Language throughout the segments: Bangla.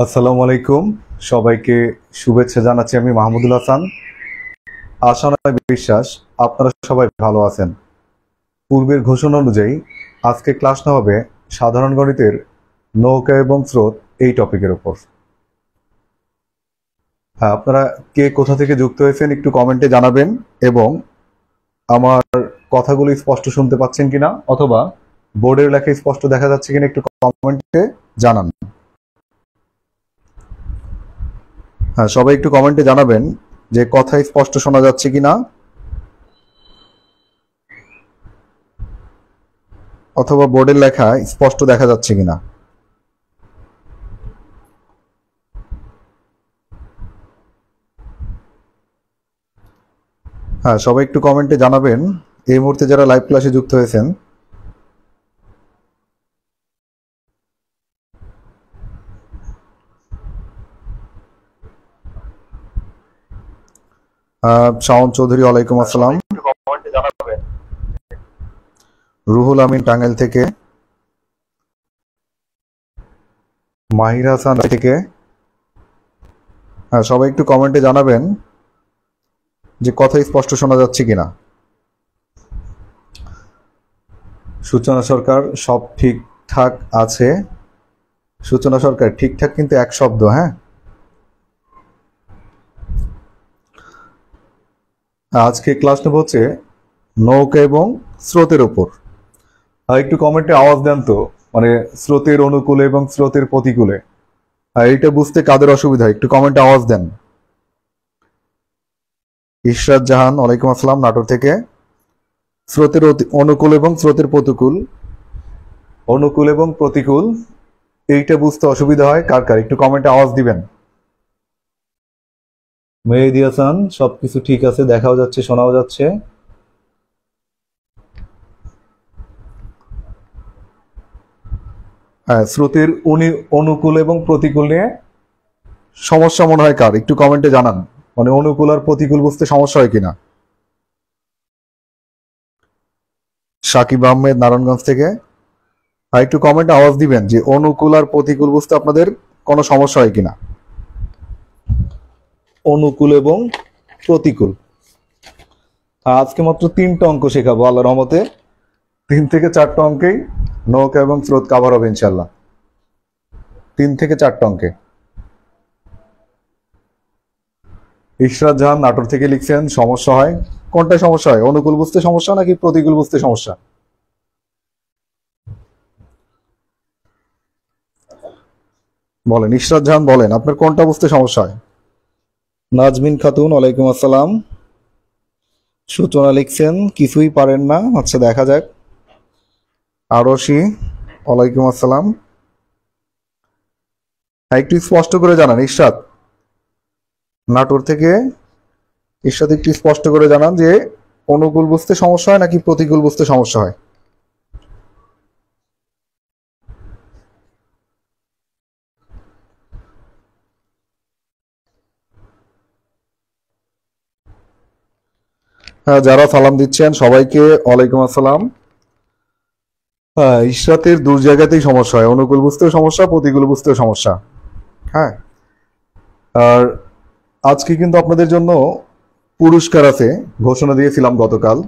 আসসালামু আলাইকুম। সবাইকে শুভেচ্ছা জানাচ্ছি। আমি মাহমুদুল হাসান। আশা নয় বিশ্বাস আপনারা সবাই ভালো আছেন। পূর্বের ঘোষণা অনুযায়ী আজকে ক্লাস নেওয়া হবে সাধারণ গণিতের নৌকা এবং স্রোত এই টপিকের উপর। হ্যাঁ, আপনারা কে কোথা থেকে যুক্ত হয়েছেন একটু কমেন্টে জানাবেন এবং আমার কথাগুলো স্পষ্ট শুনতে পাচ্ছেন কিনা অথবা বোর্ডের লেখা স্পষ্ট দেখা যাচ্ছে কিনা একটু কমেন্টে জানান। হ্যাঁ, সবাই একটু কমেন্টে জানাবেন যে কথা স্পষ্ট শোনা যাচ্ছে কিনা অথবা বোর্ডের লেখা স্পষ্ট দেখা যাচ্ছে কিনা। হ্যাঁ, সবাই একটু কমেন্টে জানাবেন এই মুহূর্তে যারা লাইভ ক্লাসে যুক্ত হয়েছেন। শাওন চৌধুরী ওয়ালাইকুম আসসালাম। রুহুল আমিন টাঙ্গাইল থেকে, মাহির হাসান থেকে। হ্যাঁ, সবাই একটু কমেন্টে জানাবেন যে কথা স্পষ্ট শোনা যাচ্ছে কিনা। সূচনা সরকার সব ঠিকঠাক আছে। সূচনা সরকার ঠিকঠাক কিন্তু এক শব্দ। হ্যাঁ, আজকে ক্লাস নেব হচ্ছে নৌকা এবং স্রোতের উপর। একটু কমেন্টে আওয়াজ দেন তো, মানে স্রোতের অনুকূলে এবং স্রোতের প্রতিকূলে এইটা বুঝতে কাদের অসুবিধা একটু কমেন্টে আওয়াজ দেন। ইশরাত জাহান ওয়ালাইকুম আসসালাম নাটোর থেকে। স্রোতের অনুকূল এবং স্রোতের প্রতিকূল, অনুকূল এবং প্রতিকূল এইটা বুঝতে অসুবিধা হয় কার কার একটু কমেন্টে আওয়াজ দিবেন। মেহেদি হাসান সবকিছু ঠিক আছে, দেখাও যাচ্ছে শোনাও যাচ্ছে। হ্যাঁ, স্রোতের অনুকূল এবং প্রতিকূল নিয়ে সমস্যা মনে হয় কার একটু কমেন্টে জানান, মানে অনুকূল আর প্রতিকূল বুঝতে সমস্যা হয় কিনা। সাকিব আহমেদ নারায়ণগঞ্জ থেকে। আর একটু কমেন্টে আওয়াজ দিবেন যে অনুকূল আর প্রতিকূল বুঝতে আপনাদের কোনো সমস্যা হয় কিনা। অনুকূল এবং প্রতিকূল আজকে মাত্র 3টা অঙ্ক শেখাবো আল্লাহর রহমতে। 3 থেকে 4টা অঙ্কেই নৌকা এবং স্রোত কভার হবে ইনশাল্লাহ। 3 থেকে 4টা অঙ্কে। ইশরাত জাহান নাটোর থেকে লিখছেন সমস্যা হয়। কোনটায় সমস্যা হয়, অনুকূল বুঝতে সমস্যা নাকি প্রতিকূল বুঝতে সমস্যা? বলেন ইশরাত জাহান, বলেন আপনার কোনটা বুঝতে সমস্যা হয়। নাজমিন খাতুন ওয়ালাইকুম আসসালাম। সূচনা লিখছেন কিছুই পারেন না, আচ্ছা দেখা যাক। আরশি ওয়ালাইকুম আসসালাম। একটু স্পষ্ট করে জানান ইশরাত নাটোর থেকে। ইশরাত একটু স্পষ্ট করে জানান যে অনুকূল বুঝতে সমস্যা হয় নাকি প্রতিকূল বুঝতে সমস্যা হয়। হ্যাঁ, যারা সালাম দিচ্ছেন সবাইকে ওয়ালাইকুম আসসালাম। হ্যাঁ, ইশরাতের দূর জায়গাতেই সমস্যা হয়, অনুকূল বুঝতেও সমস্যা প্রতিকূল বুঝতেও সমস্যা। হ্যাঁ, আর আজকে কিন্তু আপনাদের জন্য পুরস্কার আছে, ঘোষণা দিয়েছিলাম গতকাল।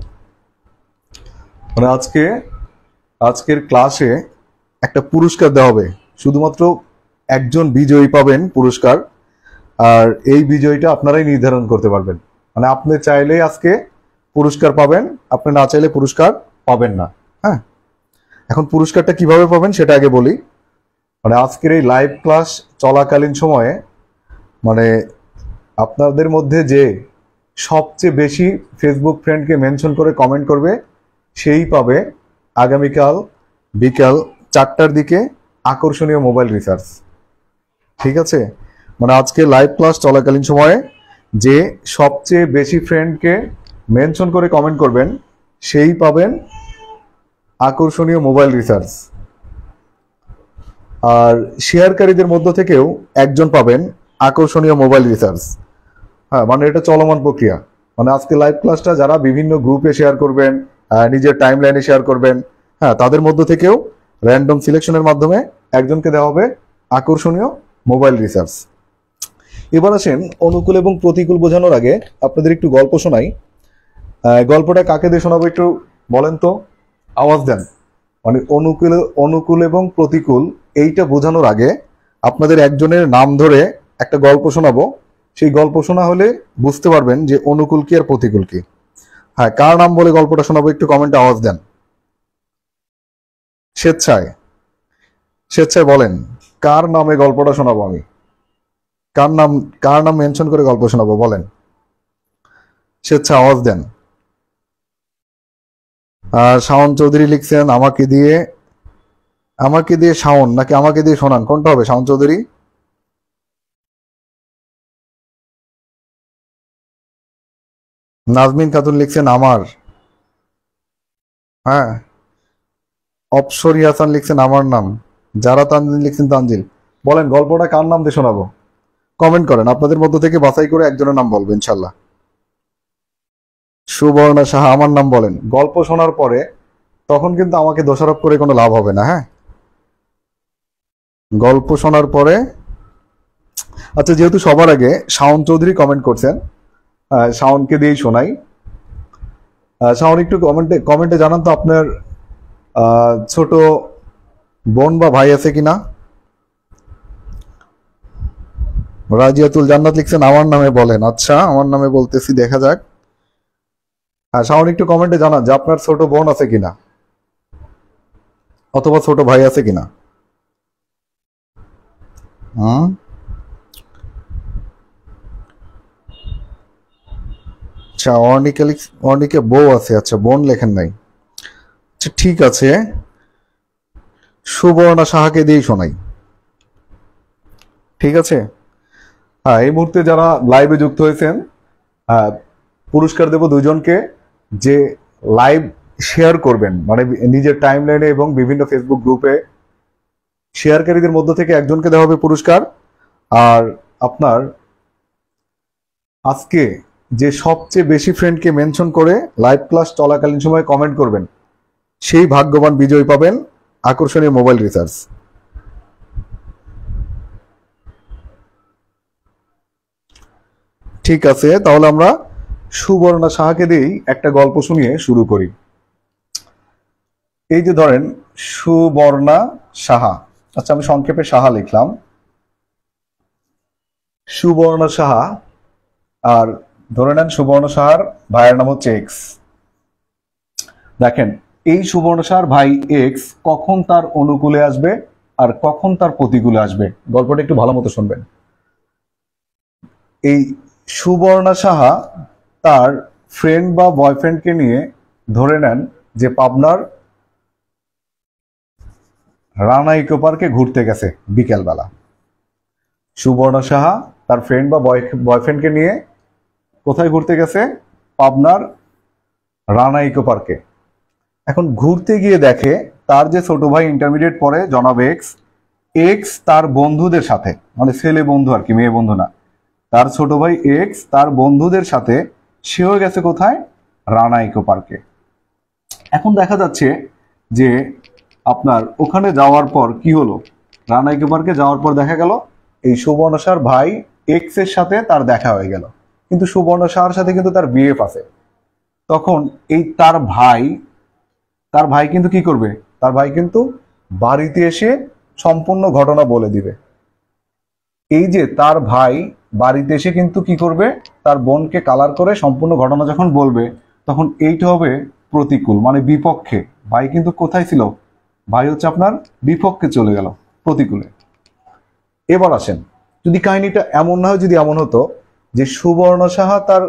মানে আজকের ক্লাসে একটা পুরস্কার দেওয়া হবে, শুধুমাত্র একজন বিজয়ী পাবেন পুরস্কার। আর এই বিজয়ীটা আপনারাই নির্ধারণ করতে পারবেন, মানে আপনি চাইলেই আজকে পুরস্কার পাবেন, আপনি না চাইলে পুরস্কার পাবেন না। হ্যাঁ, এখন পুরস্কারটা কিভাবে পাবেন সেটা আগে বলি। মানে আজকের এই লাইভ ক্লাস চলাকালীন সময়ে মানে আপনাদের মধ্যে যে সবচেয়ে বেশি ফেসবুক ফ্রেন্ডকে মেনশন করে কমেন্ট করবে সেই পাবে আগামীকাল বিকাল 4টার দিকে আকর্ষণীয় মোবাইল রিচার্জ। ঠিক আছে, মানে আজকে লাইভ ক্লাস চলাকালীন সময়ে যে সবচেয়ে বেশি ফ্রেন্ডকে মেনশন করে কমেন্ট করবেন সেই পাবেন আকর্ষণীয় মোবাইল রিচার্জ। আর শেয়ারকারীদের মধ্য থেকেও একজন পাবেন আকর্ষণীয় মোবাইল রিচার্জ। হ্যাঁ, মানে এটা চলমান প্রক্রিয়া। মানে আজকে লাইভ ক্লাসটা যারা বিভিন্ন গ্রুপে শেয়ার করবেন, নিজের টাইম লাইনে শেয়ার করবেন, হ্যাঁ তাদের মধ্য থেকেও র্যান্ডম সিলেকশনের মাধ্যমে একজনকে দেওয়া হবে আকর্ষণীয় মোবাইল রিসার্চ। এবার আসেন অনুকূল এবং প্রতিকূল বোঝানোর আগে আপনাদের একটু গল্প শোনাই। গল্পটা কাকে দিয়ে শোনাবো একটু বলেন তো, আওয়াজ দেন। মানে অনুকূল অনুকূল এবং প্রতিকূল এইটা বোঝানোর আগে আপনাদের একজনের নাম ধরে একটা গল্প শোনাবো। সেই গল্প শোনা হলে বুঝতে পারবেন যে অনুকূল কি আর প্রতিকূল কি। হ্যাঁ, কার নাম বলে গল্পটা শোনাবো একটু কমেন্টে আওয়াজ দেন। স্বেচ্ছায় স্বেচ্ছায় বলেন কার নামে গল্পটা শোনাবো আমি। কার নাম মেনশন করে গল্প শোনাবো বলেন, স্বেচ্ছা আওয়াজ দেন। আর শাওন চৌধুরী লিখছেন আমাকে দিয়ে শাওন নাকি আমাকে দিয়ে শোনান, কোনটা হবে শাওন চৌধুরী? নাজমিন খাতুন লিখছেন আমার। হ্যাঁ, অপসরি হাসান লিখছেন আমার নাম। যারা তানজিল লিখছেন তানজিল। বলেন গল্পটা কার নাম দিয়ে শোনাবো, কমেন্ট করেন। আপনাদের মধ্য থেকে বাছাই করে একজনের নাম বলবেন ইনশাল্লাহ। সুবর্ণা সাহা আমার নাম বলেন। গল্প শোনার পরে তখন কিন্তু আমাকে দোষারোপ করে কোনো লাভ হবে না। হ্যাঁ, গল্প শোনার পরে। আচ্ছা, যেহেতু সবার আগে শাওন চৌধুরী কমেন্ট করছেন, শাওনকে দিয়েই শোনাই। শাওন একটু কমেন্টে কমেন্টে জানান তো আপনার ছোট বোন বা ভাই আছে কিনা। রাজিয়াতুল জান্নাত লিখছেন আমার নামে বলেন। আচ্ছা, আমার নামে বলতেছি, দেখা যাক। হ্যাঁ, শাওন একটু কমেন্টে জানান যে আপনার ছোট বোন আছে কিনা অথবা ছোট ভাই আছে কিনা। হুম, আচ্ছা, অর্ণিকা বউ আছে, আচ্ছা বোন লেখেন নাই। আচ্ছা ঠিক আছে, সুবর্ণা সাহাকে দিয়েই শোনাই। ঠিক আছে। হ্যাঁ, এই মুহূর্তে যারা লাইভে যুক্ত হয়েছেন, পুরস্কার দেব দুজনকে যে লাইভ শেয়ার করবেন, মানে নিজের টাইম লাইনে এবং বিভিন্ন ফেসবুক গ্রুপে শেয়ারকারীদের মধ্য থেকে একজনকে দেওয়া হবে পুরস্কার। আর আপনার আজকে যে সবচেয়ে বেশি ফ্রেন্ডকে মেনশন করে লাইভ ক্লাস চলাকালীন সময় কমেন্ট করবেন, সেই ভাগ্যবান বিজয়ী পাবেন আকর্ষণীয় মোবাইল রিচার্জ। ঠিক আছে, তাহলে আমরা সুবর্ণা সাহাকে দিয়েই একটা গল্প শুনিয়ে শুরু করি। এই যে ধরেন সুবর্ণা সাহা, আচ্ছা আমি সংক্ষেপে সাহা লিখলাম। সুবর্ণা সাহা, আর ধরে নেন সুবর্ণ সাহার ভাইয়ের নাম হচ্ছে এক্স। দেখেন এই সুবর্ণ সাহার ভাই এক্স কখন তার অনুকূলে আসবে আর কখন তার প্রতিকূলে আসবে, গল্পটা একটু ভালো মতো শুনবেন। এই সুবর্ণা সাহা তার ফ্রেন্ড বা বয়ফ্রেন্ডকে নিয়ে ধরে নেন যে পাবনার রানা ইকো পার্কে ঘুরতে গেছে বিকেলবেলা। সুবর্ণা সাহা তার ফ্রেন্ড বা বয়ফ্রেন্ডকে নিয়ে কোথায় ঘুরতে গেছে? পাবনার রানা ইকো পার্কে। এখন ঘুরতে গিয়ে দেখে তার যে ছোট ভাই ইন্টারমিডিয়েট পড়ে জনাব এক্স, এক্স তার বন্ধুদের সাথে, মানে ছেলে বন্ধু আর কি, মেয়ে বন্ধু না, তার ছোট ভাই এক্স তার বন্ধুদের সাথে সেও গেছে কোথায়? রানা ইকো পার্কে। এখন দেখা যাচ্ছে যে আপনার ওখানে যাওয়ার পর কি হলো, রানা ইকো পার্কে যাওয়ার পর দেখা গেল এই সুবর্ণসার ভাই এক্স এর সাথে তার দেখা হয়ে গেল, কিন্তু সুবর্ণসার সাথে কিন্তু তার বিএফ আছে। তখন এই তার ভাই কিন্তু কি করবে? তার ভাই কিন্তু বাড়িতে এসে সম্পূর্ণ ঘটনা বলে দিবে। এই যে তার ভাই বাড়িতে এসে কিন্তু কি করবে? তার বোনকে কালার করে সম্পূর্ণ ঘটনা যখন বলবে, তখন এইটা হবে প্রতিকূল, মানে বিপক্ষে। ভাই কিন্তু কোথায় ছিল? ভাই হচ্ছে আপনার বিপক্ষে চলে গেল, প্রতিকূলে। এবার আসেন, যদি কাহিনীটা এমন না হয়, যদি এমন হতো যে সুবর্ণ সাহা তার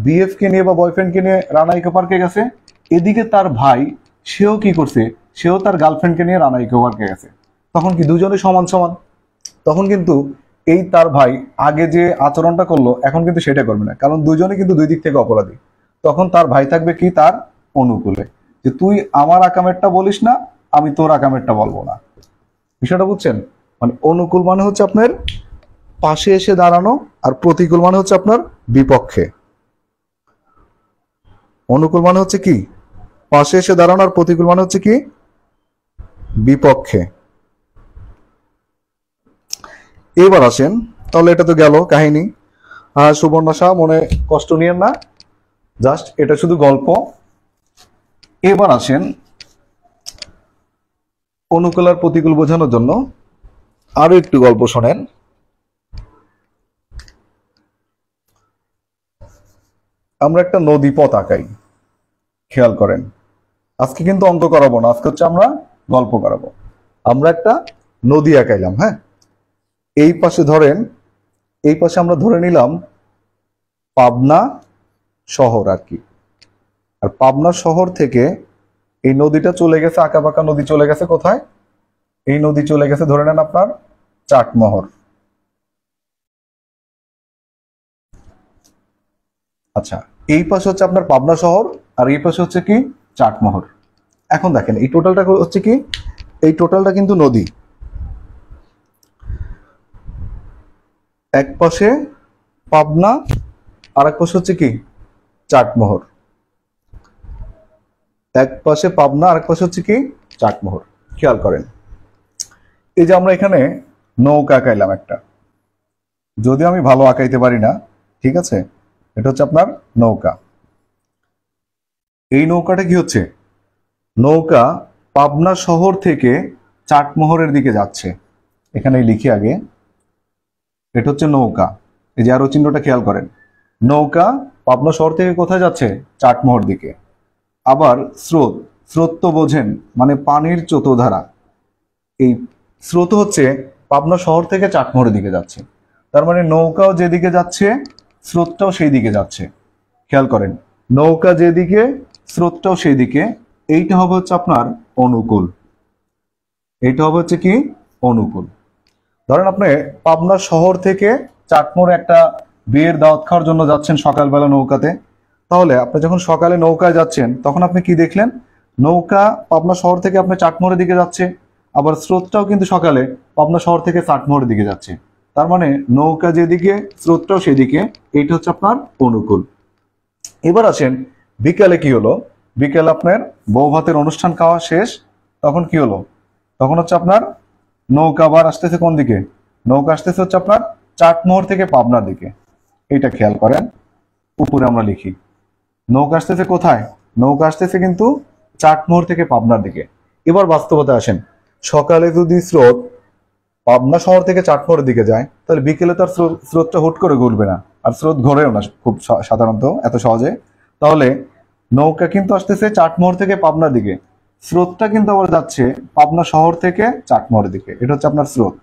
বিএফ কে নিয়ে বা বয়ফ্রেন্ডকে নিয়ে রানা ইকো পার্কে গেছে, এদিকে তার ভাই সেও কি করছে? সেও তার গার্লফ্রেন্ডকে নিয়ে রানা ইকো পার্কে গেছে, তখন কি দুজনে সমান সমান? তখন কিন্তু এই তার ভাই আগে যে আচরণটা করলো এখন কিন্তু সেটা করবে না, কারণ দুজনে কিন্তু দুই দিক থেকে অপরাধী। তখন তার ভাই থাকবে কি? তার অনুকূলে, যে তুই আমার আকামেরটা বলিস না, আমি তোর আকামেরটা বলবো না। বিষয়টা বুঝছেন? মানে অনুকূল মানে হচ্ছে আপনার পাশে এসে দাঁড়ানো, আর প্রতিকূল মানে হচ্ছে আপনার বিপক্ষে। অনুকূল মানে হচ্ছে কি? পাশে এসে দাঁড়ানো, আর প্রতিকূল মানে হচ্ছে কি? বিপক্ষে। এবার আসেন, তাহলে এটা তো গেল কাহিনী। সুবর্ণাশা মনে কষ্ট নিয়েন না, জাস্ট এটা শুধু গল্প। এবার আসেন অনুকূল আর প্রতিকূল বোঝানোর জন্য আরো একটু গল্প শোনেন। আমরা একটা নদী পথ আঁকাই, খেয়াল করেন। আজকে কিন্তু অঙ্ক করাবো না, আজকে হচ্ছে আমরা গল্প করাবো। আমরা একটা নদী আঁকাইলাম, হ্যাঁ। এই পাশে ধরেন, এই পাশে আমরা ধরে নিলাম পাবনা শহর আর কি। আর পাবনা শহর থেকে এই নদীটা চলে গেছে, আঁকা বাঁকা নদী চলে গেছে কোথায়? এই নদী চলে গেছে ধরে নেন আপনার চাটমোহর। আচ্ছা, এই পাশে হচ্ছে আপনার পাবনা শহর, আর এই পাশে হচ্ছে কি চাটমোহর। এখন দেখেন এই টোটালটা হচ্ছে কি, এই টোটালটা কিন্তু নদী। এক পাশে পাবনা আর এক পাশে হচ্ছে কি চাটমোহর। এক পাশে পাবনা আর এক পাশে হচ্ছে কি চাটমোহর। খেয়াল করেন, এই যে আমরা এখানে নৌকা আঁকাইলাম একটা, যদি আমি ভালো আঁকাইতে পারি না, ঠিক আছে, এটা হচ্ছে আপনার নৌকা। এই নৌকাটা কি হচ্ছে, নৌকা পাবনা শহর থেকে চাটমোহরের দিকে যাচ্ছে। এখানে লিখি আগে, এটা হচ্ছে নৌকা। এই যে আরো চিহ্নটা খেয়াল করেন, নৌকা পাবনা শহর থেকে কোথায় যাচ্ছে? চাটমোহর দিকে। আবার স্রোত, স্রোত তো বোঝেন, মানে পানির স্রোতধারা। এই স্রোত হচ্ছে পাবনা শহর থেকে চাটমোহরের দিকে যাচ্ছে। তার মানে নৌকাও যেদিকে যাচ্ছে স্রোতটাও সেই দিকে যাচ্ছে। খেয়াল করেন, নৌকা যেদিকে স্রোতটাও সেই দিকে। এইটা হবে হচ্ছে আপনার অনুকূল। এইটা হবে হচ্ছে কি অনুকূল। ধরেন আপনি পাবনা শহর থেকে চাটমোহর একটা বিয়ের দাওয়াত খাওয়ার জন্য যাচ্ছেন সকালবেলা নৌকাতে। তাহলে আপনি যখন সকালে নৌকায় যাচ্ছেন তখন আপনি কি দেখলেন, নৌকা পাবনা শহর থেকে আপনার চাটমোহরের দিকে যাচ্ছে, আবার স্রোতটাও কিন্তু সকালে পাবনা শহর থেকে চাটমোহরের দিকে যাচ্ছে। তার মানে নৌকা যেদিকে স্রোতটাও সেদিকে। এইটা হচ্ছে আপনার অনুকূল। এবার আসেন বিকালে কি হলো, বিকালে আপনার বউ ভাতের অনুষ্ঠান খাওয়া শেষ, তখন কি হলো, তখন হচ্ছে আপনার নৌকা আবার আসতেছে কোন দিকে, নৌকা আসতেছে হচ্ছে আপনার চাটমোহর থেকে পাবনার দিকে। এইটা খেয়াল করেন, উপরে আমরা লিখি নৌকা আসতেছে কোথায়, নৌকা আসতেছে কিন্তু চাটমোহর থেকে পাবনার দিকে। এবার বাস্তবতা আসেন, সকালে যদি স্রোত পাবনা শহর থেকে চাটমোহরের দিকে যায়, তাহলে বিকেলে তার স্রোতটা হুট করে ঘুরবে না, আর স্রোত ঘোরেও না খুব সাধারণত এত সহজে। তাহলে নৌকা কিন্তু আসতেছে চাটমোহর থেকে পাবনার দিকে, স্রোতটা কিন্তু আবার যাচ্ছে পাবনা শহর থেকে চাটমোহরের দিকে। এটা হচ্ছে আপনার স্রোত।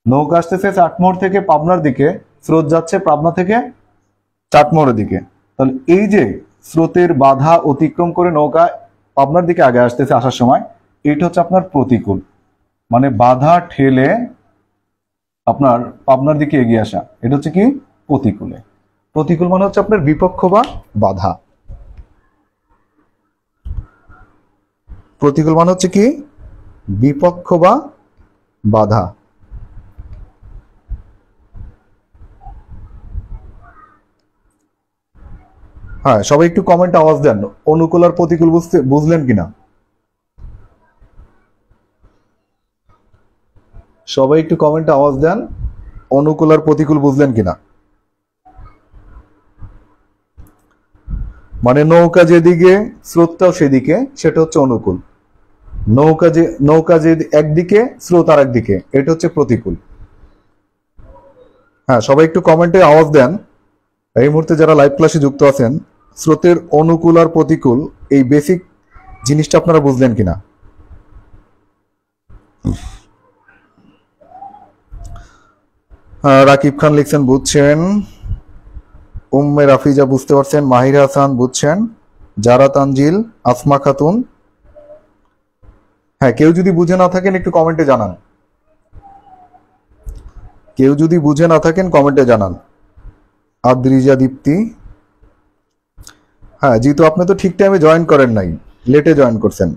নৌকা আসতেছে চাটমোহর থেকে পাবনার দিকে, স্রোত যাচ্ছে পাবনা থেকে চাটমোহরের দিকে। তাহলে এই যে স্রোতের বাধা অতিক্রম করে নৌকা পাবনার দিকে আগে আসতেছে, আসার সময় এইটা হচ্ছে আপনার প্রতিকূল, মানে বাধা ঠেলে আপনার পাবনার দিকে এগিয়ে আসা। এটা হচ্ছে কি প্রতিকূলে। প্রতিকূল মানে হচ্ছে আপনার বিপক্ষ বা বাধা। প্রতিকূল মানে হচ্ছে কি বিপক্ষ বা বাধা। হ্যাঁ, সবাই একটু কমেন্টে আওয়াজ দেন, অনুকূল আর প্রতিকূল বুঝলেন কিনা। সবাই একটু কমেন্টে আওয়াজ দেন, অনুকূল আর প্রতিকূল বুঝলেন কিনা। মানে নৌকা যেদিকে স্রোতটাও সেদিকে, সেটা হচ্ছে অনুকূল। নৌকা যে একদিকে স্রোত আর একদিকে, এটা হচ্ছে প্রতিকূল। হ্যাঁ, সবাই একটু কমেন্টে আওয়াজ দেন। এই মুহূর্তে যারা লাইভ ক্লাসে যুক্ত আছেন, স্রোতের অনুকূল আর প্রতিকূল এই বেসিক জিনিসটা আপনারা বুঝলেন কিনা। রাকিব খান লিখছেন বুঝছেন, উম্মে রাফিজা বুঝতে পারছেন, মাহির হাসান বুঝছেন, জারা তানজিল, আসমা খাতুন। হ্যাঁ, কেউ যদি বুঝে না থাকেন একটু কমেন্টে জানান, কেউ যদি বুঝে না থাকেন কমেন্টে জানান। আদ্রিজা দীপ্তি, হ্যাঁ জিতু আপনি তো ঠিক টাইমে জয়েন করেন নাই, লেটে জয়েন করছেন।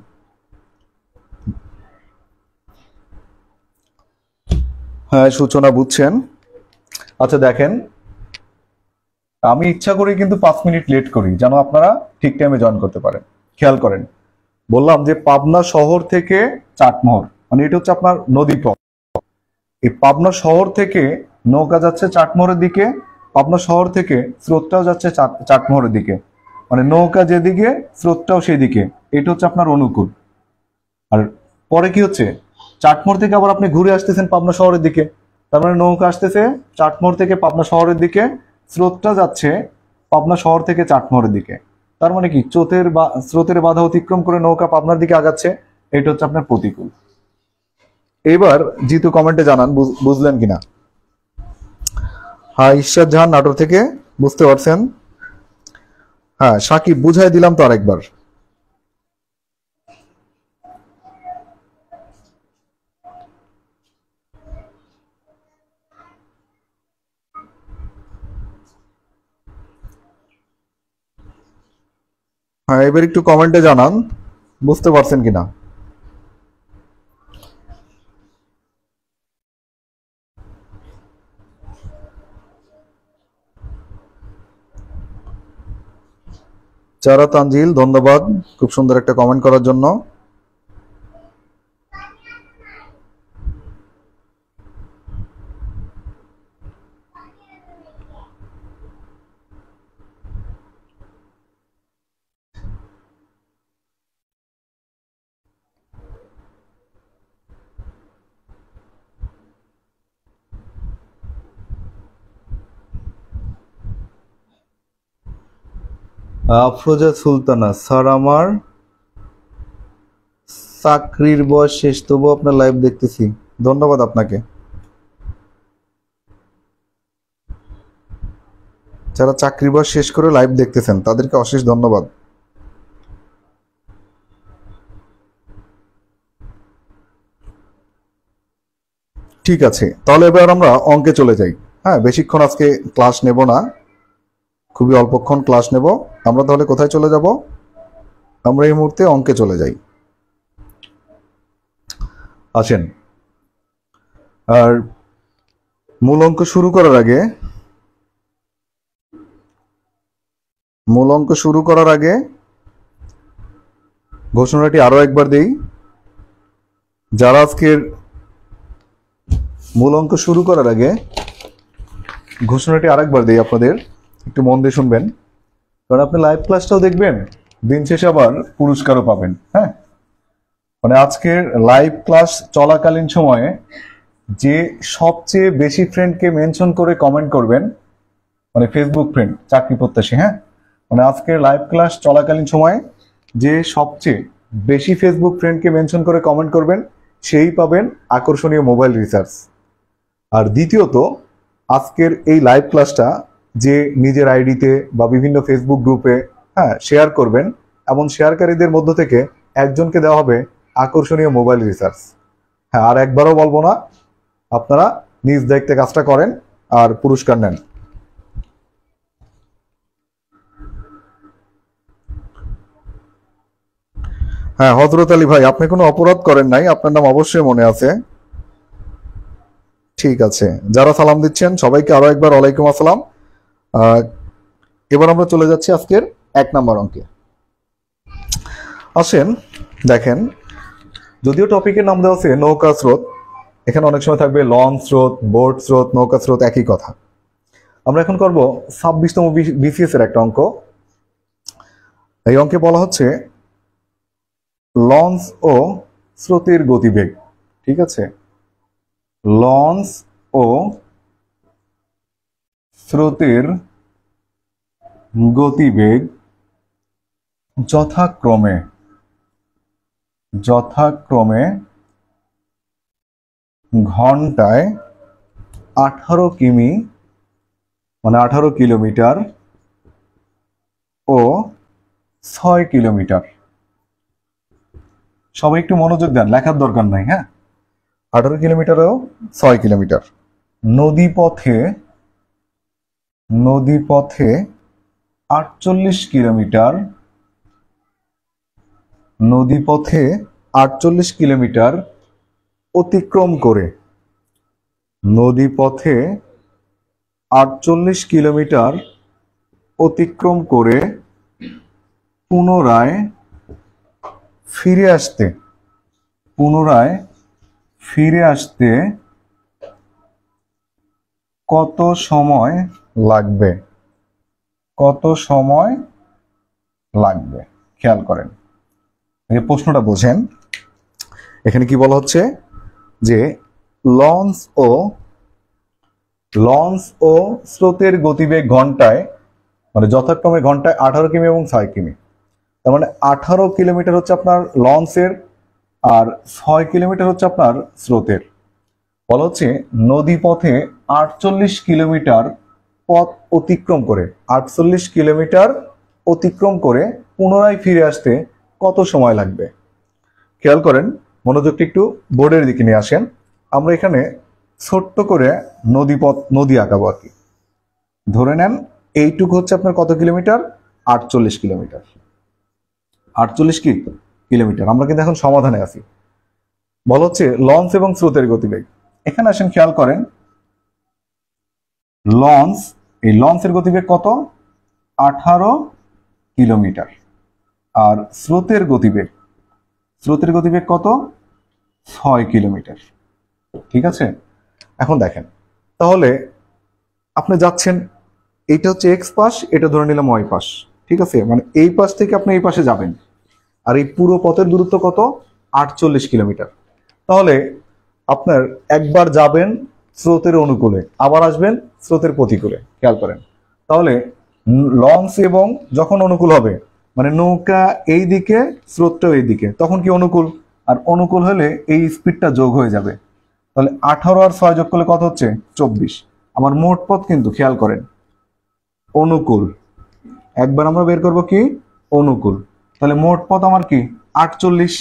হ্যাঁ, সূচনা বুঝছেন। আচ্ছা দেখেন, আমি ইচ্ছা করি কিন্তু 5 মিনিট লেট করি যেন আপনারা ঠিক টাইমে জয়েন করতে পারেন। খেয়াল করেন, বললাম যে পাবনা শহর থেকে চাটমোহর, মানে এটা হচ্ছে আপনার নদী পথ। এই পাবনা শহর থেকে নৌকা যাচ্ছে চাটমোহরের দিকে, পাবনা শহর থেকে স্রোতটাও যাচ্ছে চাটমোহরের দিকে, মানে নৌকা যেদিকে স্রোতটাও সেই দিকে। এটা হচ্ছে আপনার অনুকূল। আর পরে কি হচ্ছে, চাটমোহর থেকে আবার আপনি ঘুরে আসতেছেন পাবনা শহরের দিকে, তার মানে নৌকা আসতেছে চাটমোহর থেকে পাবনা শহরের দিকে, স্রোতটা যাচ্ছে পাবনা শহর থেকে চাটমোহরের দিকে। তার মানে কি স্রোতের বাধা অতিক্রম করে নৌকা পাবনার দিকে আগাচ্ছে। এটা হচ্ছে আপনার প্রতিকূল। এবার জিতু কমেন্টে জানান বুঝলেন কিনা। হ্যাঁ, ঈশ্বর জাহান নাটোর থেকে, বুঝতে পারছেন। হ্যাঁ সাকিব, বুঝাই দিলাম তো আরেকবার। হ্যাঁ এবার একটু কমেন্টে জানান বুঝতে পারছেন কিনা। চারা তানজিল, ধন্যবাদ খুব সুন্দর একটা কমেন্ট করার জন্য। আফরোজা সুলতানা, স্যার আমার চাকরির বয়স শেষ, তবু আপনার লাইভ দেখতেছি, ধন্যবাদ আপনাকে। যারা চাকরির বয়স শেষ করে লাইভ দেখতেছেন তাদেরকে অশেষ ধন্যবাদ। ঠিক আছে, তাহলে এবার আমরা অঙ্কে চলে যাই। হ্যাঁ, বেশিক্ষণ আজকে ক্লাস নেব না, খুবই অল্পক্ষণ ক্লাস নেব। আমরা তাহলে কোথায় চলে যাব? আমরা এই মুহূর্তে অঙ্কে চলে যাই। আসেন, আর মূল অঙ্ক শুরু করার আগে ঘোষণাটি আরো একবার দেই। যারা আজকের মূল অঙ্ক শুরু করার আগে ঘোষণাটি আরেকবার দিই, আপনাদের একটু মন দিয়ে শুনবেন, কারণ আপনি লাইভ ক্লাসটাও দেখবেন, দিন শেষে আবার পুরস্কারও পাবেন। হ্যাঁ, মানে আজকের লাইভ ক্লাস চলাকালীন সময়ে যে সবচেয়ে বেশি ফ্রেন্ডকে মেনশন করে কমেন্ট করবেন, মানে ফেসবুক ফ্রেন্ড চাকরি প্রত্যাশী, হ্যাঁ, মানে আজকের লাইভ ক্লাস চলাকালীন সময়ে যে সবচেয়ে বেশি ফেসবুক ফ্রেন্ডকে মেনশন করে কমেন্ট করবেন, সেই পাবেন আকর্ষণীয় মোবাইল রিচার্জ। আর দ্বিতীয়ত, আজকের এই লাইভ ক্লাসটা যে নিজের আইডিতে বা বিভিন্ন ফেসবুক গ্রুপে শেয়ার করবেন, এমন শেয়ারকারীদের মধ্য থেকে একজনকে দেওয়া হবে আকর্ষণীয় মোবাইল রিচার্জ। হ্যাঁ, আর একবারও বলবো না, আপনারা নিজ দায়িত্বে কাজটা করেন আর পুরস্কার নেন। হ্যাঁ হজরত আলী ভাই, আপনি কোনো অপরাধ করেন নাই, আপনার নাম অবশ্যই মনে আছে। ঠিক আছে, যারা সালাম দিচ্ছেন সবাইকে আরো একবার ওয়ালাইকুম আসসালাম। এবার আমরা চলে যাচ্ছি আজকের 1 নম্বর অঙ্কে। আসেন দেখেন, যদিও টপিকের নাম দেওয়া আছে নৌকা স্রোত, এখানে অনেক সময় থাকবে লঞ্চ স্রোত, বোট স্রোত, নৌকা স্রোত, একই কথা। আমরা এখন করব 26তম বিসিএস এর একটা অঙ্ক। এই অঙ্কে বলা হচ্ছে লঞ্চ ও স্রোতের গতিবেগ। ঠিক আছে, লঞ্চ ও স্রোতের গতিবেগ যথাক্রমে ঘন্টায় 18 কিমি, মানে 18 কিলোমিটার ও 6 কিলোমিটার। সবাই একটু মনোযোগ দেন, লেখার দরকার নাই। হ্যাঁ, 18 কিলোমিটার ও 6 কিলোমিটার। নদীপথে 48 কিলোমিটার, নদীপথে 48 কিলোমিটার অতিক্রম করে, নদীপথে 48 কিলোমিটার অতিক্রম করে পুনরায় ফিরে আসতে কত সময় লাগবে, কত সময় লাগবে। খেয়াল করেন, এই প্রশ্নটা বোঝেন। এখানে কি বলা হচ্ছে যে লঞ্চ ও স্রোতের গতিবেগ ঘন্টায়, মানে যথাক্রমে ঘন্টায় 18 কিমি এবং 6 কিমি। তার মানে 18 কিলোমিটার হচ্ছে আপনার লঞ্চের, আর 6 কিলোমিটার হচ্ছে আপনার স্রোতের। বলা হচ্ছে নদী পথে 48 কিলোমিটার পথ অতিক্রম করে, 48 কিলোমিটার অতিক্রম করে পুনরায় ফিরে আসতে কত সময় লাগবে। খেয়াল করেন, মনোযোগটি একটু বোর্ডের দিকে নিয়ে আসেন। আমরা এখানে ছোট্ট করে নদী আঁকাবো আর কি। ধরে নেন এইটুকু হচ্ছে আপনার কত কিলোমিটার, 48 কিলোমিটার। 48 কিলোমিটার। আমরা কিন্তু এখন সমাধানে আছি। বলা হচ্ছে লঞ্চ এবং স্রোতের গতিবেগ। এখানে আসেন, খেয়াল করেন, এই লঞ্চের গতিবেগ কত, 18 কিলোমিটার। আর স্রোতের গতিবেগ কত, 6 কিলোমিটার। ঠিক আছে, এখন দেখেন, তাহলে আপনি যাচ্ছেন, এইটা হচ্ছে এক্স পাশ, এটা ধরে নিলাম ওয়াই পাশ। ঠিক আছে, মানে এই পাশ থেকে আপনি এই পাশে যাবেন, আর এই পুরো পথের দূরত্ব কত, 48 কিলোমিটার। তাহলে আপনার একবার যাবেন স্রোতের অনুকূলে, আবার আসবেন স্রোতের প্রতিকূলে। খেয়াল করেন, তাহলে লঞ্চ এবং যখন অনুকূল হবে, মানে নৌকা এই দিকে স্রোতটাও এই দিকে, তখন কি অনুকূল, আর অনুকূল হলে এই স্পিডটা যোগ হয়ে যাবে। তাহলে 18 আর 6 যোগ করলে কত হচ্ছে, 24। আমার মোট পথ কিন্তু খেয়াল করেন অনুকূল, একবার আমরা বের করব কি, অনুকূল। তাহলে মোট পথ আমার কি, 48।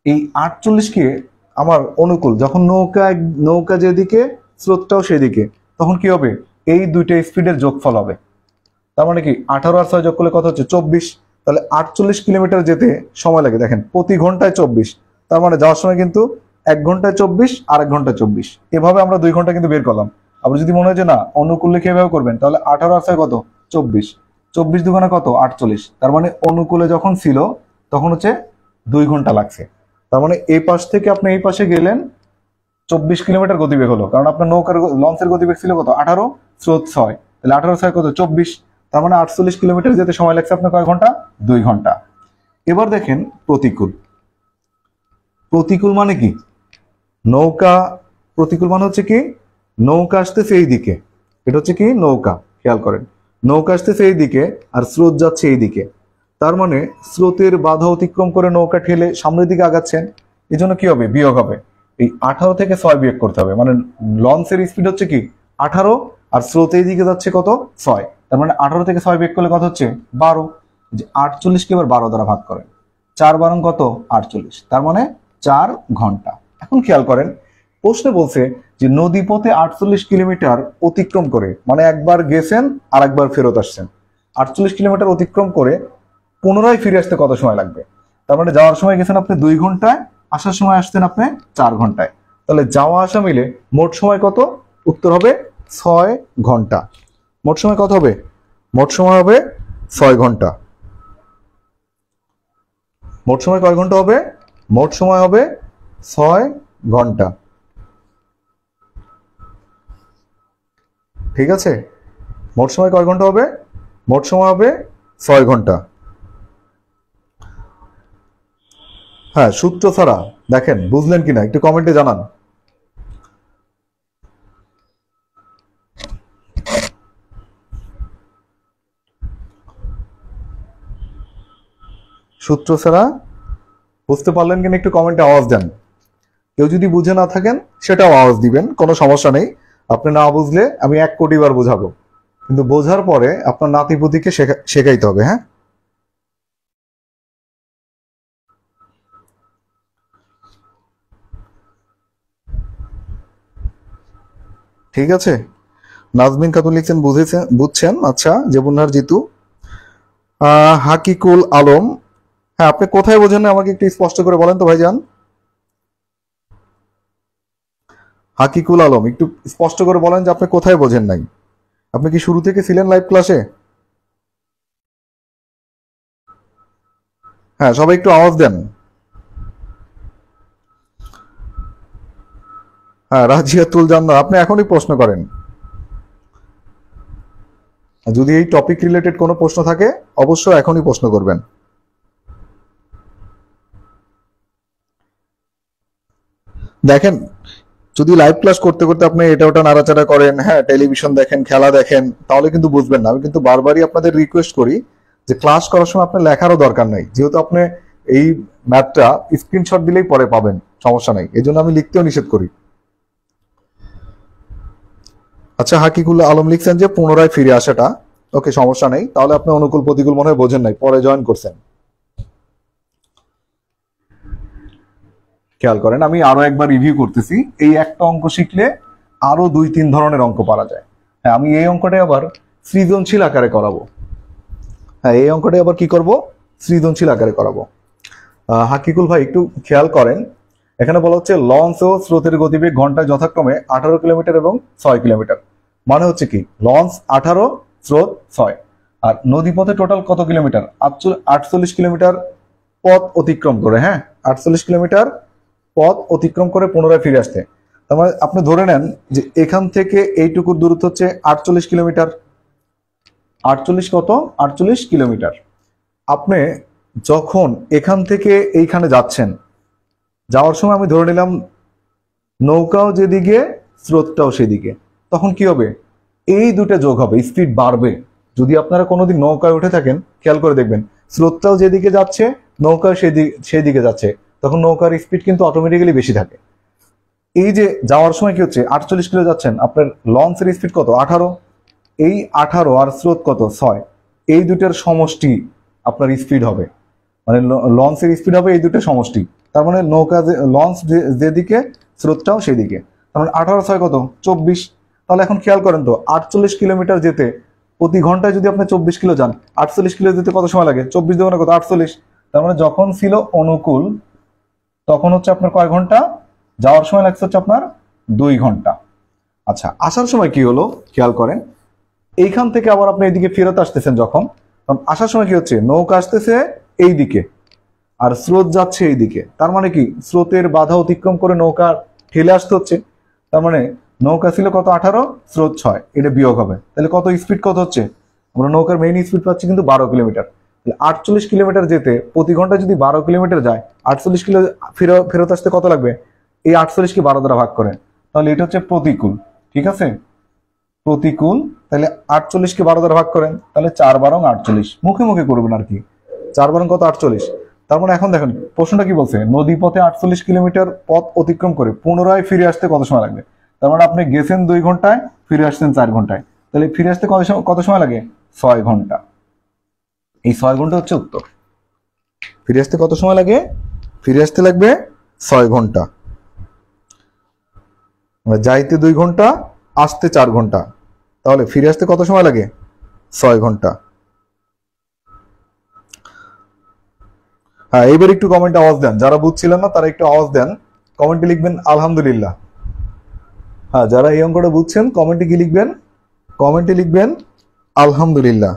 এই 48 কে আমার অনুকূল, যখন নৌকা যেদিকে স্রোতটাও সেদিকে, তখন কি হবে, এই দুইটা স্পিডের যোগফল হবে। তার মানে কি 18 আর 6 যোগ করলে কত হচ্ছে, 24। তাহলে 48 কিলোমিটার যেতে সময় লাগে, দেখেন প্রতি ঘন্টায় 24। তার মানে যাওয়ার সময় কিন্তু 1 ঘন্টায় 24 আর 1 ঘন্টায় 24, এভাবে আমরা 2 ঘন্টা কিন্তু বের করলাম। আবার যদি মনে হয় যে না অনুকূল লিখে এভাবে করবেন, তাহলে 18 আর 6 কত, 24, 24 দুগুণে কত, 48। তার মানে অনুকূলে যখন ছিল তখন হচ্ছে 2 ঘন্টা লাগছে। তার মানে এই পাশ থেকে আপনি এই পাশে গেলেন, 24 কিলোমিটার গতিবেগ হলো, কারণ আপনার লঞ্চের গতিবেগ ছিল কত, 18, স্রোত 6, তাহলে 18 6 কত, 24। তার মানে 48 কিলোমিটার যেতে সময় লাগছে আপনার কয় ঘন্টা, 2 ঘন্টা। এবার দেখেন প্রতিকূল মানে কি, প্রতিকূল মানে হচ্ছে কি, নৌকা আসতেছে এই দিকে, এটা হচ্ছে কি নৌকা। খেয়াল করেন, নৌকা আসতেছে এই দিকে আর স্রোত যাচ্ছে এই দিকে। তার মানে স্রোতের বাধা অতিক্রম করে নৌকা ঠেলে সামনের দিকে আগাচ্ছেন, এই জন্য কি হবে, বিয়োগ হবে। এই 18 থেকে 6 বিয়োগ করতে হবে, মানে লঞ্চের স্পিড হচ্ছে কি 18, আর স্রোত এই দিকে যাচ্ছে কত, 6। তার মানে 18 থেকে 6 বিয়োগ করলে কত হচ্ছে, 12। যে 48 কে এবার 12 দ্বারা ভাগ করেন, 4 12 কত, 48। তার মানে 4 ঘন্টা। এখন খেয়াল করেন, প্রশ্নে বলছে যে নদীপথে 48 কিলোমিটার অতিক্রম করে, মানে একবার গেছেন আর একবার ফেরত আসছেন, 48 কিলোমিটার অতিক্রম করে পুনরায় ফিরে আসতে কত সময় লাগবে। তার মানে যাওয়ার সময় গেছেন আপনি 2 ঘন্টায়, আসার সময় আসছেন আপনি 4 ঘন্টায়। তাহলে যাওয়া আসা মিলে মোট সময় কত, উত্তর হবে 6 ঘন্টা। মোট সময় কত হবে, মোট সময় হবে 6 ঘন্টা। মোট সময় কয় ঘন্টা হবে, মোট সময় হবে 6 ঘন্টা। ঠিক আছে, মোট সময় কয় ঘন্টা হবে, মোট সময় হবে 6 ঘন্টা। হ্যাঁ, সূত্র ছাড়া দেখেন বুঝলেন কিনা একটু কমেন্টে জানান। সূত্র ছাড়া বুঝতে পারলেন কিনা একটু কমেন্টে আওয়াজ দেন। কেউ যদি বুঝে না থাকেন সেটাও আওয়াজ দিবেন, কোনো সমস্যা নেই। আপনি না বুঝলে আমি 1 কোটি বার বোঝাবো, কিন্তু বোঝার পরে আপনার নাতিপুতিকে শেখাইতে হবে। হ্যাঁ, ঠিক আছে। নাজমিন খাতুন লিখছেন বুঝছেন। আচ্ছা, জেবুন্নার জিতু, হাকিকুল আলম, হ্যাঁ আপনি কোথায় বোঝেন না আমাকে একটু স্পষ্ট করে বলেন তো ভাইজান। হাকিকুল আলম, একটু স্পষ্ট করে বলেন যে আপনি কোথায় বোঝেন নাই। আপনি কি শুরু থেকে ছিলেন লাইভ ক্লাসে? হ্যাঁ, সবাই একটু আওয়াজ দেন। হ্যাঁ, রাজিয়াতুল জান্নাত, আপনি এখনই প্রশ্ন করেন। যদি এই টপিক রিলেটেড কোনো প্রশ্ন থাকে অবশ্যই এখনই প্রশ্ন করবেন। দেখেন, যদি লাইভ ক্লাস করতে করতে আপনি এটা ওটা নাড়াচাড়া করেন, হ্যাঁ টেলিভিশন দেখেন, খেলা দেখেন, তাহলে কিন্তু বুঝবেন না। আমি কিন্তু বারবারই আপনাদের রিকোয়েস্ট করি যে ক্লাস করার সময় আপনার লেখারও দরকার নাই, যেহেতু আপনি এই ম্যাথটা স্ক্রিনশট দিলেই পরে পাবেন, সমস্যা নাই, এই জন্য আমি লিখতেও নিষেধ করি। আচ্ছা, হাকিকুল আলম লিখছেন যে পুনরায় ফিরে আসাটা, ওকে সমস্যা নেই, তাহলে আপনি অনুকূল প্রতিকূল মনে হয় বোঝেন নাই, পরে জয়েন করছেন। খেয়াল করেন, আমি আরো একবার রিভিউ করতেছি। এই একটা অঙ্ক শিখলে আরো 2-3 ধরনের অঙ্ক পারা যায়। হ্যাঁ, আমি এই অঙ্কটাই আবার সৃজনশীল আকারে করাবো। হ্যাঁ, এই অঙ্কটাই আবার কি করব, সৃজনশীল আকারে করাবো। হাকিকুল ভাই একটু খেয়াল করেন, এখানে বলা হচ্ছে লঞ্চ ও স্রোতের গতিবেগ ঘন্টায় যথাক্রমে 18 কিলোমিটার এবং 6 কিলোমিটার। মানে হচ্ছে কি, লঞ্চ 18, স্রোত 6, আর নদীপথে টোটাল কত কিলোমিটার? 48 কিলোমিটার পথ অতিক্রম করে। হ্যাঁ, 48 কিলোমিটার পথ অতিক্রম করে পুনরায় ফিরে আসতে। তার মানে আপনি ধরে নেন যে এখান থেকে এইটুকুর দূরত্ব হচ্ছে 48 কিলোমিটার। 48 কত? 48 কিলোমিটার। আপনি যখন এখান থেকে এইখানে যাচ্ছেন, যাওয়ার সময় আমি ধরে নিলাম নৌকাও যেদিকে স্রোতটাও সেদিকে, তখন কি হবে? এই দুটো যোগ হবে, স্পিড বাড়বে। যদি আপনারা কোনোদিন নৌকায় উঠে থাকেন, খেয়াল করে দেখবেন স্রোতটাও যেদিকে যাচ্ছে, নৌকা সেদিকে যাচ্ছে, তখন নৌকার স্পিড কিন্তু অটোমেটিক্যালি বেশি থাকে। এই যে যাওয়ার সময় কি হচ্ছে, 48 কিলো যাচ্ছেন, আপনার লঞ্চের স্পিড কত? 18। এই 18 আর স্রোত কত? 6। এই দুটার সমষ্টি আপনার স্পিড হবে, মানে লঞ্চের স্পিড হবে এই দুটো সমষ্টি। তার মানে নৌকা লঞ্চ যেদিকে, স্রোতটাও সেদিকে। তার মানে 18 6 কত? 24। তাহলে এখন খেয়াল করেন তো, 48 কিলোমিটার যেতে প্রতি ঘন্টায় যদি আপনি 24 কিলো যান, 48 কিলো যেতে কত সময় লাগে? 24 দেওয়া কত? 48। তার মানে যখন ছিল অনুকূল তখন হচ্ছে আপনার কয় ঘন্টা? যাওয়ার সময় লাগছে হচ্ছে আপনার 2 ঘন্টা। আচ্ছা, আসার সময় কি হলো খেয়াল করেন, এইখান থেকে আবার আপনি এইদিকে ফেরত আসতেছেন যখন, তখন আসার সময় কি হচ্ছে, নৌকা আসতেছে এই দিকে আর স্রোত যাচ্ছে এই দিকে। তার মানে কি, স্রোতের বাধা অতিক্রম করে নৌকা ঠেলে আসতে হচ্ছে। তার মানে নৌকা ছিল কত? 18, স্রোত 6, এটা বিয়োগ হবে। তাহলে কত স্পিড কত হচ্ছে? আমরা নৌকার মেইন স্পিড পাচ্ছি কিন্তু 12 কিলোমিটার। তাহলে 48 কিলোমিটার যেতে প্রতি ঘন্টায় যদি 12 কিলোমিটার যায়, 48 কিলো ফেরত আসতে কত লাগবে? এই 48 কে 12 দ্বারা ভাগ করেন, তাহলে এটা হচ্ছে প্রতিকূল। ঠিক আছে, প্রতিকূল। তাহলে 48 কে 12 দ্বারা ভাগ করেন, তাহলে 4 12 48, মুখে মুখে করবেন আর কি। 4 12 কত? 48। তার মানে এখন দেখেন প্রশ্নটা কি বলছে, নদী পথে 48 কিলোমিটার পথ অতিক্রম করে পুনরায় ফিরে আসতে কত সময় লাগবে? তার মানে আপনি গেছেন 2 ঘন্টায়, ফিরে আসছেন 4 ঘন্টায়, তাহলে ফিরে আসতে কত সময় লাগে? 6 ঘন্টা। এই 6 ঘন্টা হচ্ছে উত্তর। ফিরে আসতে কত সময় লাগে? ফিরে আসতে লাগবে 6 ঘন্টা। যাইতে 2 ঘন্টা, আসতে 4 ঘন্টা, তাহলে ফিরে আসতে কত সময় লাগে? 6 ঘন্টা। হ্যাঁ, এইবার একটু কমেন্টে আওয়াজ দেন, যারা বুঝছিলেন না তারা একটু আওয়াজ দেন, কমেন্টে লিখবেন আলহামদুলিল্লাহ। হ্যাঁ, যারা এই অঙ্কটা বুঝছেন কমেন্টে কি লিখবেন? কমেন্টে লিখবেন আলহামদুলিল্লাহ।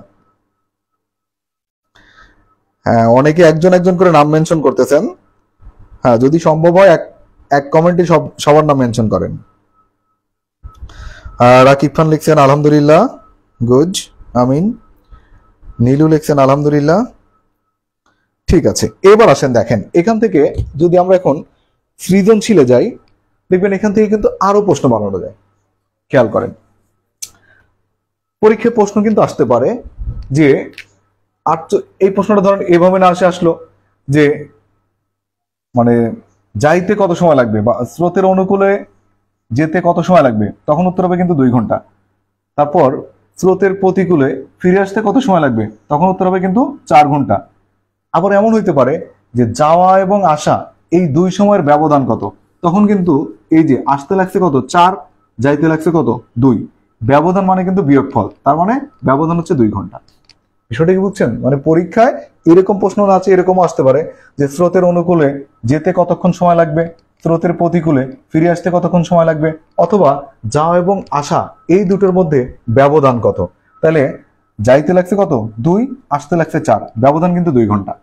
হ্যাঁ, অনেকে একজন একজন করে নাম মেনশন করতেছেন। হ্যাঁ, যদি সম্ভব হয় এক কমেন্টে সবার নাম মেনশন করেন। রাকিব খান লিখছেন আলহামদুলিল্লাহ, গুড, আমিন। নীলু লিখছেন আলহামদুলিল্লাহ। ঠিক আছে, এবার আসেন দেখেন, এখান থেকে যদি আমরা এখন সৃজনশীলে যাই, দেখবেন এখান থেকে কিন্তু আরো প্রশ্ন বানানো যায়। খেয়াল করেন, পরীক্ষায় প্রশ্ন কিন্তু আসতে পারে যে এই প্রশ্নটা ধরেন এভাবে না আসলো যে মানে যাইতে কত সময় লাগবে বা স্রোতের অনুকূলে যেতে কত সময় লাগবে, তখন উত্তর হবে কিন্তু 2 ঘন্টা। তারপর স্রোতের প্রতিকূলে ফিরে আসতে কত সময় লাগবে, তখন উত্তর হবে কিন্তু 4 ঘন্টা। আবার এমন হইতে পারে যে যাওয়া এবং আসা এই 2 সময়ের ব্যবধান কত, তখন কিন্তু এই যে আসতে লাগছে কত? 4, যাইতে লাগছে কত? 2, ব্যবধান মানে কিন্তু বিয়োগফল, তার মানে ব্যবধান হচ্ছে 2 ঘন্টা। বিষয়টা কি বুঝছেন? মানে পরীক্ষায় এরকম প্রশ্ন আছে, এরকমও আসতে পারে যে স্রোতের অনুকূলে যেতে কতক্ষণ সময় লাগবে, স্রোতের প্রতিকূলে ফিরে আসতে কতক্ষণ সময় লাগবে, অথবা যাওয়া এবং আসা এই দুটোর মধ্যে ব্যবধান কত। তাহলে যাইতে লাগছে কত? 2, আসতে লাগছে 4, ব্যবধান কিন্তু 2 ঘন্টা।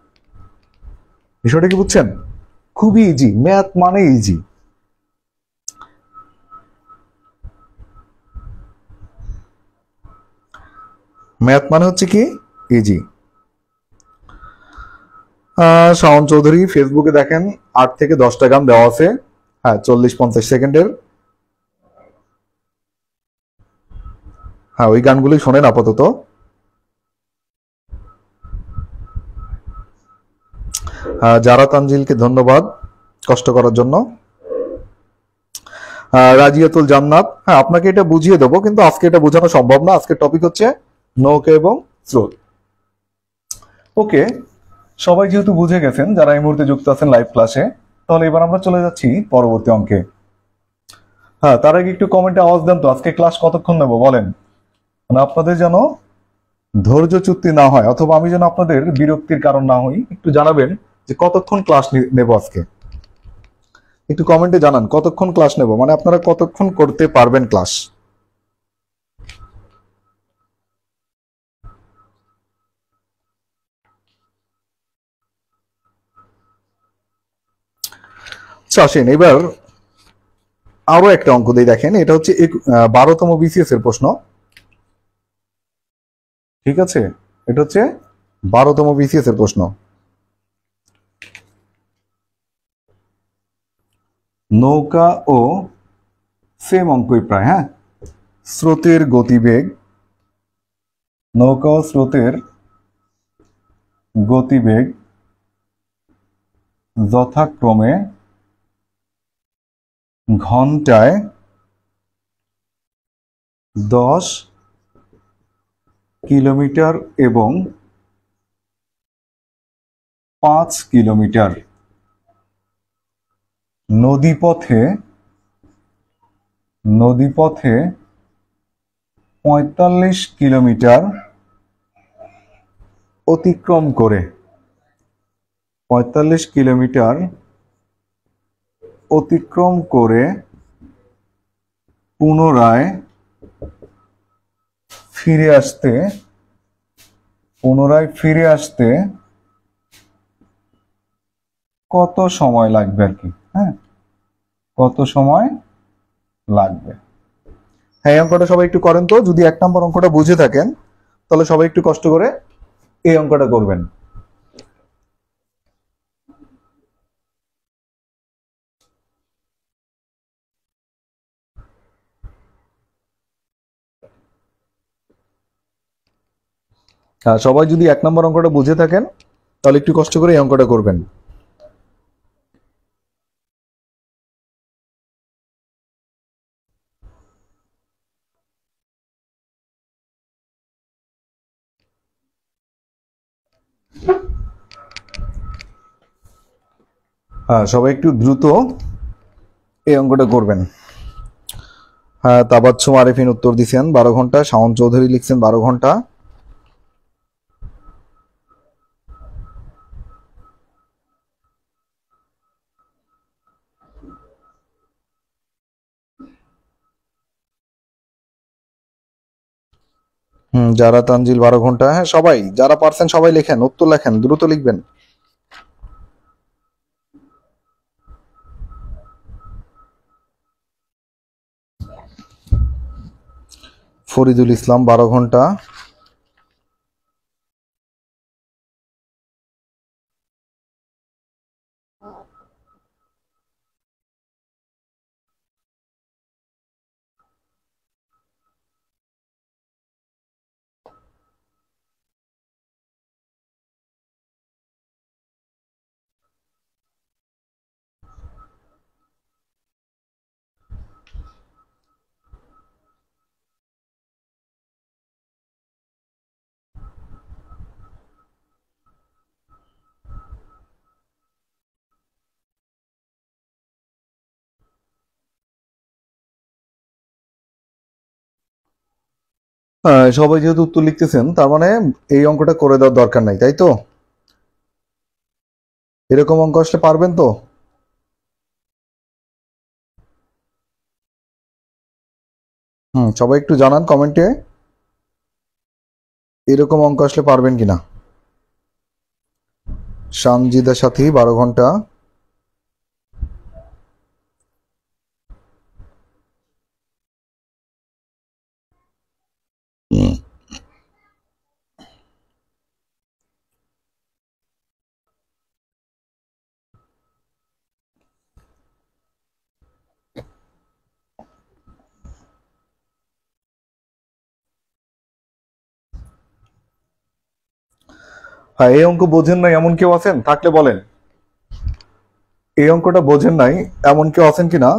বিষয়টা কি বুঝছেন? খুবই ইজি, ম্যাথ মানে ইজি। ম্যাথ মানে হচ্ছে কি ইজি। শাওন চৌধুরী ফেসবুকে দেখেন 8 থেকে 10টা গান দেওয়া আছে, হ্যাঁ 40-50 সেকেন্ডের। হ্যাঁ ওই গানগুলি শোনেন আপাতত। যারা তানজিলকে ধন্যবাদ কষ্ট করার জন্য। রাজিয়াতুল জান্নাত, হ্যাঁ আপনাকে এটা বুঝিয়ে দেবো, কিন্তু আজকে এটা বোঝানো সম্ভব না। আজকের টপিক হচ্ছে নৌকা এবং স্রোত। ওকে, সবাই যেহেতু বুঝে গেছেন যারা এই মুহূর্তে যুক্ত আছেন লাইভ ক্লাসে, তাহলে এবার আমরা চলে যাচ্ছি পরবর্তী অঙ্কে। হ্যাঁ তার আগে একটু কমেন্টে আওয়াজ দেন তো, আজকে ক্লাস কতক্ষণ নেব বলেন, মানে আপনাদের যেন ধৈর্যচ্যুতি না হয়, অথবা আমি যেন আপনাদের বিরক্তির কারণ না হই। একটু জানাবেন যে কতক্ষণ ক্লাস নেব আজকে। একটু কমেন্টে জানান কতক্ষণ ক্লাস নেব, মানে আপনারা কতক্ষণ করতে পারবেন ক্লাস। আচ্ছা আসেন এবার আরো একটা অঙ্ক দিয়ে দেখেন। এটা হচ্ছে 12তম বিসিএস এর প্রশ্ন। ঠিক আছে, এটা হচ্ছে 12তম বিসিএস এর প্রশ্ন। নৌকা ও সেম অঙ্কই প্রায়, হ্যাঁ। স্রোতের গতিবেগ, নৌকা ও স্রোতের গতিবেগ যথাক্রমে ঘন্টায় 10 কিলোমিটার এবং 5 কিলোমিটার। নদীপথে 45 কিলোমিটার অতিক্রম করে 45 কিলোমিটার অতিক্রম করে পুনরায় ফিরে আসতে কত সময় লাগবে আর কি, হ্যাঁ কত সময় লাগবে। হ্যাঁ এই অঙ্কটা সবাই একটু করেন তো, যদি 1 নম্বর অঙ্কটা বুঝে থাকেন তাহলে সবাই একটু কষ্ট করে এই অঙ্কটা করবেন। সবাই যদি 1 নম্বর অঙ্কটা বুঝে থাকেন তাহলে একটু কষ্ট করে এই অঙ্কটা করবেন। হ্যাঁ সবাই একটু দ্রুত এই অঙ্কটা করবেন। হ্যাঁ তাবাচ্ছুম আরেফিন উত্তর দিচ্ছেন 12 ঘন্টা। শাওন চৌধুরী লিখছেন 12 ঘন্টা। যারা তানজিল 12 ঘন্টা, হ্যাঁ সবাই যারা পারছেন সবাই লেখেন, উত্তর লেখেন, দ্রুত লিখবেন। ফরিদুল ইসলাম 12 ঘন্টা। সবাই যেহেতু উত্তর লিখতেছেন তার মানে এই অঙ্কটা করে দেওয়ার দরকার নাই, তাই তো? এরকম অঙ্ক আসলে পারবেন তো? সবাই একটু জানান কমেন্টে এরকম অঙ্ক আসলে পারবেন কিনা। সানজিদা সাথী 12 ঘন্টা। হ্যাঁ, এই অঙ্ক বোঝেন নাই এমন কেউ আছেন? থাকলে বলেন। এই অঙ্কটা বোঝেন নাই এমন কেউ আছেন কিনা?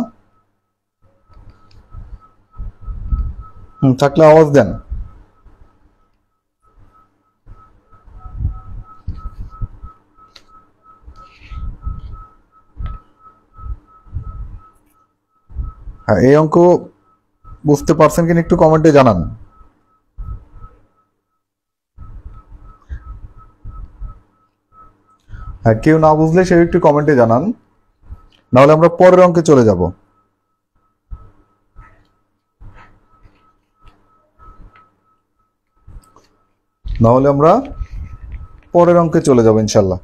থাকলে আওয়াজ দেন। হ্যাঁ, এই অঙ্ক বুঝতে পারছেন কিনা একটু কমেন্টে জানান। হ্যাঁ, কেউ না বুঝলে সেও একটু কমেন্টে জানান, নাহলে আমরা পরের অঙ্কে চলে যাব। ইনশাল্লাহ।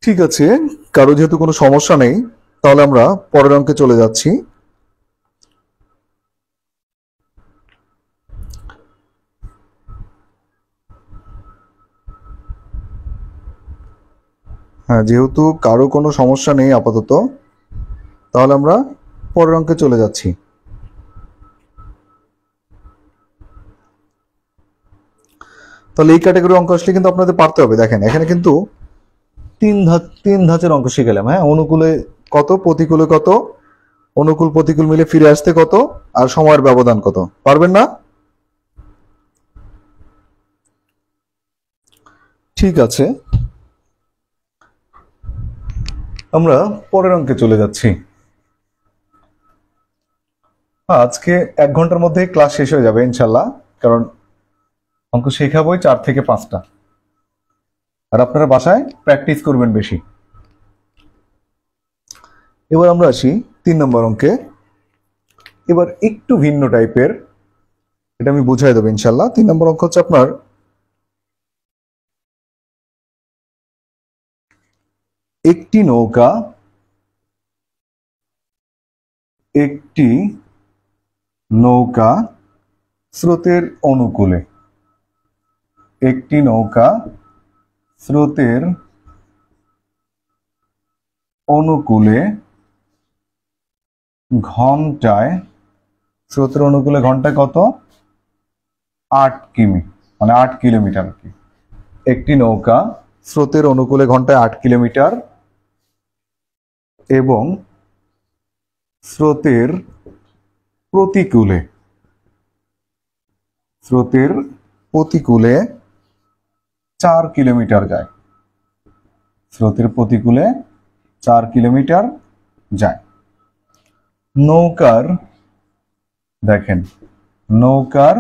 ঠিক আছে, কারো যেহেতু কোনো সমস্যা নেই, তাহলে আমরা পরের অঙ্কে চলে যাচ্ছি। হ্যাঁ, যেহেতু কারো কোনো সমস্যা নেই আপাতত, তাহলে আমরা পরের অঙ্কে চলে যাচ্ছি। তাহলে এই ক্যাটাগরি অঙ্ক আসলে কিন্তু আপনাদের পারতে হবে। দেখেন এখানে কিন্তু তিন ধাঁচের অঙ্ক শিখেলাম। হ্যাঁ, অনুকূলে কত, প্রতিকূলে কত, অনুকূল প্রতিকূল মিলে ফিরে আসতে কত, আর সময়ের ব্যবধান কত। পারবেন না? ঠিক আছে, আমরা পরের অঙ্কে চলে যাচ্ছি। আজকে 1 ঘন্টার মধ্যে ক্লাস শেষ হয়ে যাবে ইনশাল্লাহ, কারণ অঙ্ক শেখাবোই 4 থেকে 5টা, আর আপনারা বাসায় প্র্যাকটিস করবেন বেশি। এবার আমরা আসি 3 নম্বর অঙ্কে। এবার একটু ভিন্ন টাইপের, এটা আমি বুঝাই দেবো ইনশাল্লাহ। 3 নম্বর অঙ্ক হচ্ছে আপনার একটি নৌকা স্রোতের অনুকূলে, একটি নৌকা স্রোতের অনুকূলে ঘন্টায়, স্রোতের অনুকূলে ঘন্টায় কত? 8 কিমি, মানে 8 কিলোমিটার। একটি নৌকা স্রোতের অনুকূলে ঘন্টায় 8 কিলোমিটার এবং স্রোতের প্রতিকূলে 4 কিলোমিটার যায়। স্রোতের প্রতিকূলে 4 কিলোমিটার যায়। দেখেন নৌকার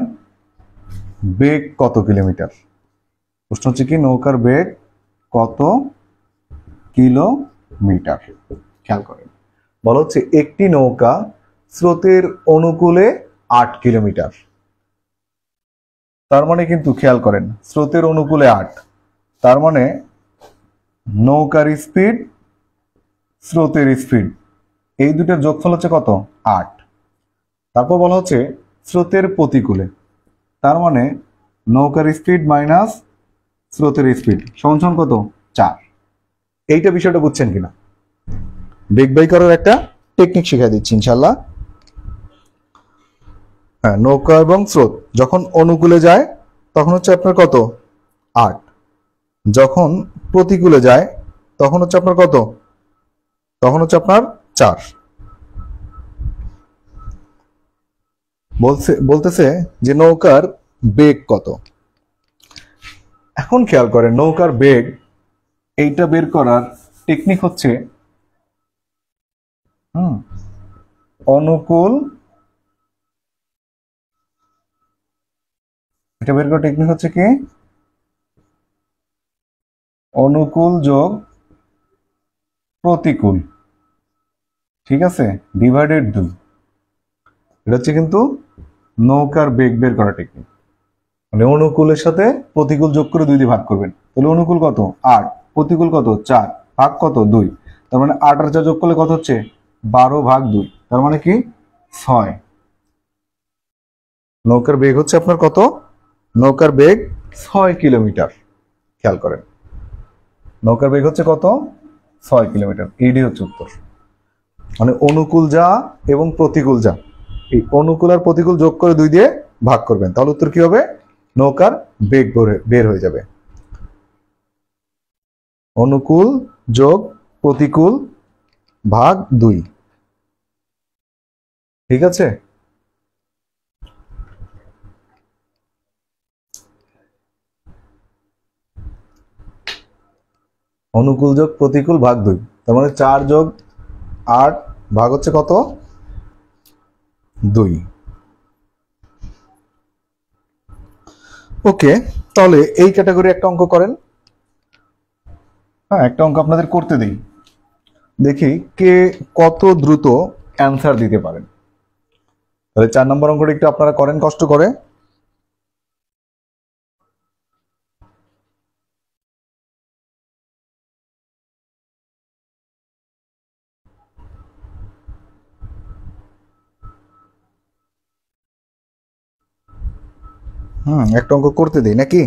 বেগ কত কিলোমিটার? প্রশ্ন হচ্ছে কি, নৌকার বেগ কত কিলোমিটার? খেয়াল করেন, বলা হচ্ছে একটি নৌকা স্রোতের অনুকূলে 8 কিলোমিটার। তার মানে কিন্তু খেয়াল করেন, স্রোতের অনুকূলে 8, তার মানে নৌকার স্পিড, স্রোতের স্পিড, এই দুটোর যোগফল হচ্ছে কত? 8। তারপর বলা হচ্ছে স্রোতের প্রতিকূলে, তার মানে নৌকার স্পিড মাইনাস স্রোতের স্পিড সমান কত? 4। এইটা বিষয়টা বুঝছেন কিনা? বেগ বাই করার একটা টেকনিক শিখাই দিচ্ছি ইনশাল্লাহ। হ্যাঁ, নৌকা এবং স্রোত যখন অনুকূলে যায় তখন হচ্ছে আপনার কত? 8। যখন প্রতিকূলে যায় তখন হচ্ছে আপনার কত? তখন হচ্ছে আপনার 4। বলতেছে যে নৌকার বেগ কত। এখন খেয়াল করেন, নৌকার বেগ এইটা বের করার টেকনিক হচ্ছে অনুকূল, এটা বের করার টেকনিক হচ্ছে কি, অনুকূল যোগ প্রতিকূল, ঠিক আছে, ডিভাইডেড 2। এটা হচ্ছে কিন্তু নৌকার বেগ বের করা টেকনিক। মানে অনুকূলের সাথে প্রতিকূল যোগ করে 2 দিয়ে ভাগ করবেন, তাহলে অনুকূল কত? 8, প্রতিকূল কত? 4, ভাগ কত? 2। তার মানে 8 আর 4 যোগ করলে কত হচ্ছে? 12/2, তার মানে কি 6। নৌকার বেগ হচ্ছে আপনার কত? নৌকার বেগ 6 কিলোমিটার। খেয়াল করেন, নৌকার বেগ হচ্ছে কত? 6 কিলোমিটার। এইটাই হচ্ছে উত্তর। মানে অনুকূল যা এবং প্রতিকূল যা, এই অনুকূল আর প্রতিকূল যোগ করে 2 দিয়ে ভাগ করবেন, তাহলে উত্তর কি হবে? নৌকার বেগ বের হয়ে যাবে। অনুকূল যোগ প্রতিকূল ভাগ 2, ঠিক আছে? অনুকূল যোগ প্রতিকূল ভাগ 2, তার মানে 4 যোগ 8 ভাগ হচ্ছে কত? 2। ওকে, তাহলে এই ক্যাটাগরি একটা অঙ্ক করেন। হ্যাঁ, একটা অঙ্ক আপনাদের করতে দিই, দেখি কে কত দ্রুত অ্যান্সার দিতে পারেন। তাহলে 4 নম্বর অঙ্কটা একটু আপনারা করেন কষ্ট করে। একটা অঙ্ক করতে দিই নাকি?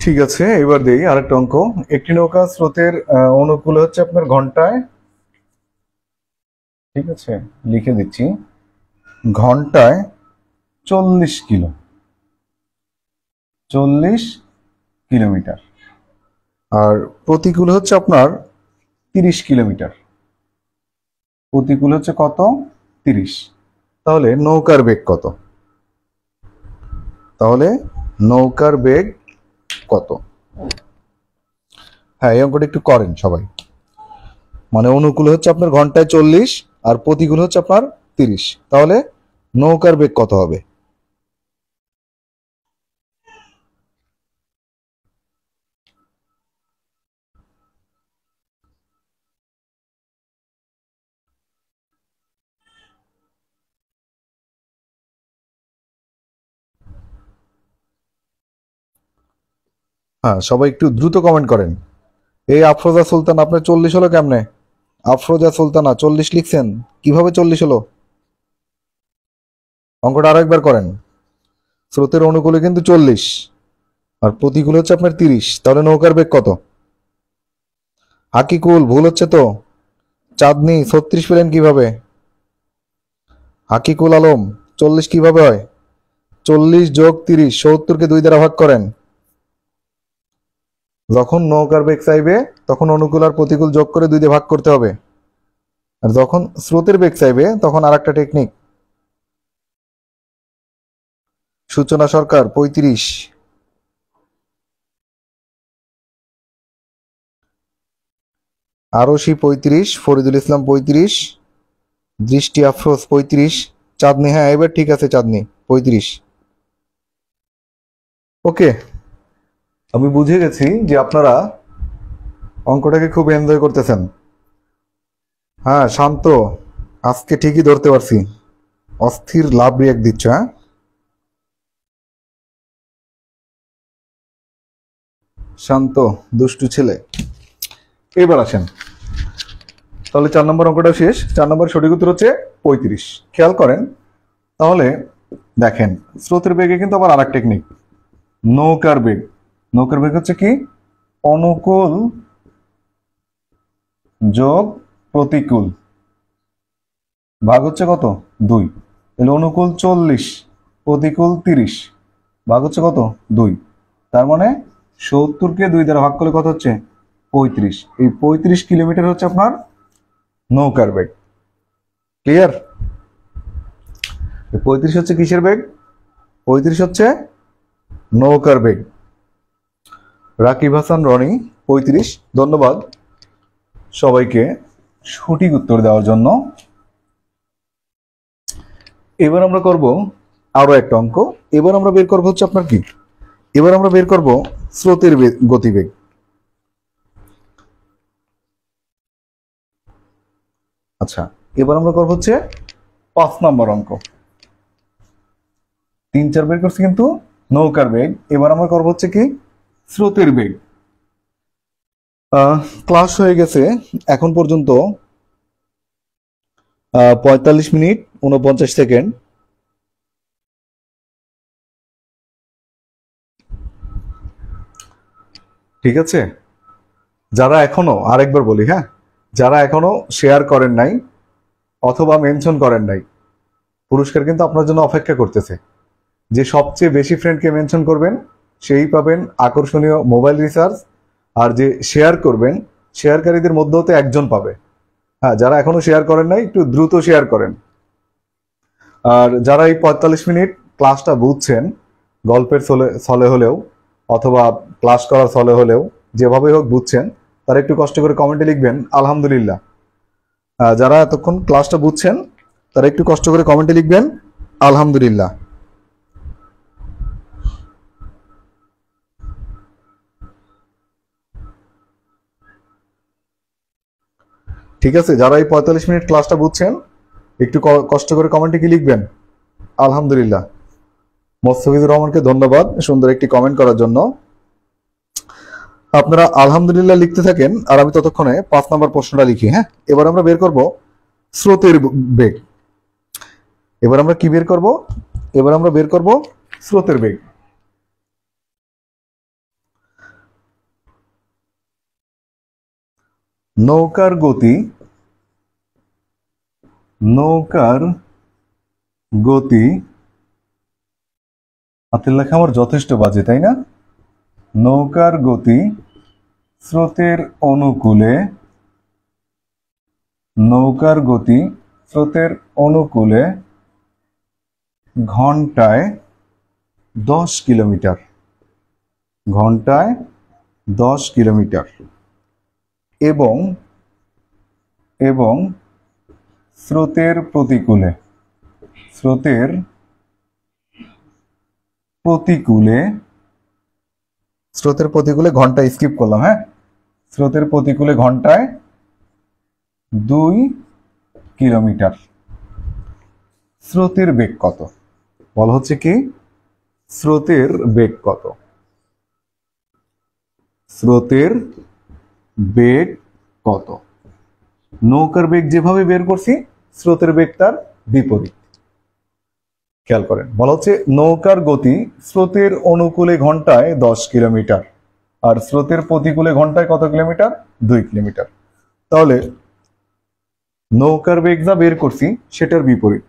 ঠিক আছে, এবার দিই আরেকটা অঙ্ক। একটি নৌকা স্রোতের অনুকূলে হচ্ছে আপনার ঘন্টায়, ঠিক আছে লিখে দিচ্ছি, ঘন্টায় 40 কিলোমিটার, আর প্রতিকূল হচ্ছে আপনার 30 কিলোমিটার। প্রতিকূল হচ্ছে কত? 30। তাহলে নৌকার বেগ কত? তাহলে নৌকার বেগ কত? হ্যাঁ, এই অঙ্কটা একটু করেন সবাই। মানে অনুকূল হচ্ছে আপনার ঘন্টায় 40 আর প্রতিকূল হচ্ছে আপনার 30, তাহলে নৌকার বেগ কত হবে? হ্যাঁ, সবাই একটু দ্রুত কমেন্ট করেন। এই আফরোজা সুলতান, আপনার 40 হলো কেমনে? আফরোজা সুলতানা 40 লিখছেন, কিভাবে 40 হলো? অঙ্কটা আরো একবার করেন। স্রোতের অনুকূলে কিন্তু 40 আর প্রতিকূল হচ্ছে আপনার 30, তাহলে নৌকার বেগ কত? হাকিকুল ভুল হচ্ছে তো। চাঁদনি 36 পেলেন কিভাবে? হাকিকুল আলম 40 কিভাবে হয়? 40 যোগ 30, 70কে 2 দ্বারা ভাগ করেন। যখন নৌকার বেগ চাইবে তখন অনুকূল আর প্রতিকূল যোগ করে 2 দিয়ে ভাগ করতে হবে, আর যখন স্রোতের বেগ চাইবে তখন আর একটা টেকনিক। সূচনা সরকার 35, আরশি 35, ফরিদুল ইসলাম 35, দৃষ্টি আফরোজ 35, চাঁদনি, হ্যাঁ এবার ঠিক আছে চাঁদনি 35। ওকে, আমি বুঝে গেছি যে আপনারা অঙ্কটাকে খুব এনজয় করতেছেন। হ্যাঁ শান্ত, আজকে ঠিকই ধরতে পারছি, অস্থির লাভ রিয়াক্ট দিচ্ছ। হ্যাঁ, শান্ত দুষ্টু ছেলে। এবার আসেন, তাহলে 4 নম্বর অঙ্কটা শেষ। 4 নম্বর সঠিক উত্তর হচ্ছে 35। খেয়াল করেন তাহলে, দেখেন স্রোতের বেগে কিন্তু আবার আরেক টেকনিক, নৌকার বেগ। নৌকার বেগ হচ্ছে কি? অনুকূল যোগ প্রতিকূল ভাগ হচ্ছে কত? 2। তাহলে অনুকূল 40 প্রতিকূল 30 ভাগ হচ্ছে কত? 2। তার মানে 70কে 2 দ্বারা ভাগ করলে কত হচ্ছে? 35। এই 35 কিলোমিটার হচ্ছে আপনার নৌকার বেগ। ক্লিয়ার? 35 হচ্ছে কিসের বেগ? 35 হচ্ছে নৌকার বেগ। রাকিব হাসান রনি 35। ধন্যবাদ সবাইকে সঠিক উত্তর দেওয়ার জন্য। এবার আমরা করব আরো একটা অঙ্ক। এবার আমরা বের করবো হচ্ছে আপনার কি, এবার আমরা বের করব স্রোতের গতিবেগ। আচ্ছা, এবার আমরা করবো হচ্ছে 5 নম্বর অঙ্ক। 3-4 বের করছি কিন্তু নৌকার বেগ, এবার আমরা করবো হচ্ছে কি স্রোতের বেগ। ক্লাস হয়ে গেছে এখন পর্যন্ত 45 মিনিট 49 সেকেন্ড। ঠিক আছে, যারা এখনো, আরেকবার বলি হ্যাঁ, যারা এখনো শেয়ার করেন নাই অথবা মেনশন করেন নাই, পুরস্কার কিন্তু আপনার জন্য অপেক্ষা করতেছে। যে সবচেয়ে বেশি ফ্রেন্ডকে মেনশন করবেন সেই পাবেন আকর্ষণীয় মোবাইল রিচার্জ, আর যে শেয়ার করবেন শেয়ারকারীদের মধ্যে হতে একজন পাবে। হ্যাঁ, যারা এখনো শেয়ার করেন নাই একটু দ্রুত শেয়ার করেন। আর যারা এই 45 মিনিট ক্লাসটা বুঝছেন, গল্পের ছলে হলেও অথবা ক্লাস করার ছলে হলেও, যেভাবে হোক বুঝছেন, তারা একটু কষ্ট করে কমেন্টে লিখবেন আলহামদুলিল্লাহ। যারা এতক্ষণ ক্লাসটা বুঝছেন তারা একটু কষ্ট করে কমেন্টে লিখবেন আলহামদুলিল্লাহ। ঠিক আছে, যারা এই 45 মিনিট ক্লাসটা বুঝছেন একটু কষ্ট করে কমেন্টে কি লিখবেন আলহামদুলিল্লাহ। মোস্তফিজুর রহমানকে ধন্যবাদ সুন্দর একটি কমেন্ট করার জন্য। আপনারা আলহামদুলিল্লাহ লিখতে থাকেন আর আমি ততক্ষণে 5 নম্বর প্রশ্নটা লিখি। হ্যাঁ, এবার আমরা বের করব স্রোতের বেগ। এবার আমরা কি বের করব, এবার আমরা বের করব স্রোতের বেগ। নৌকার গতি, নৌকার গতি, হাতের লেখা আমার যথেষ্ট বাজে তাই না? নৌকার গতি স্রোতের অনুকূলে, নৌকার গতি স্রোতের অনুকূলে ঘন্টায় 10 কিলোমিটার, ঘন্টায় 10 কিলোমিটার, এবং এবং স্রোতের প্রতিকূলে, স্রোতের প্রতিকূলে, স্রোতের প্রতিকূলে ঘন্টায় স্কিপ করলাম, হ্যাঁ, স্রোতের প্রতিকূলে ঘন্টায় 2 কিলোমিটার। স্রোতের বেগ কত? বলা হচ্ছে কি স্রোতের বেগ কত? স্রোতের বেগ কত? নৌকার বেগ যেভাবে বের করছি স্রোতের বেগ তার বিপরীত। খেয়াল করেন, বলা হচ্ছে নৌকার গতি স্রোতের অনুকূলে ঘন্টায় 10 কিলোমিটার আর স্রোতের প্রতিকূলে ঘন্টায় কত কিলোমিটার? 2 কিলোমিটার। তাহলে নৌকার বেগ যা বের করছি সেটার বিপরীত।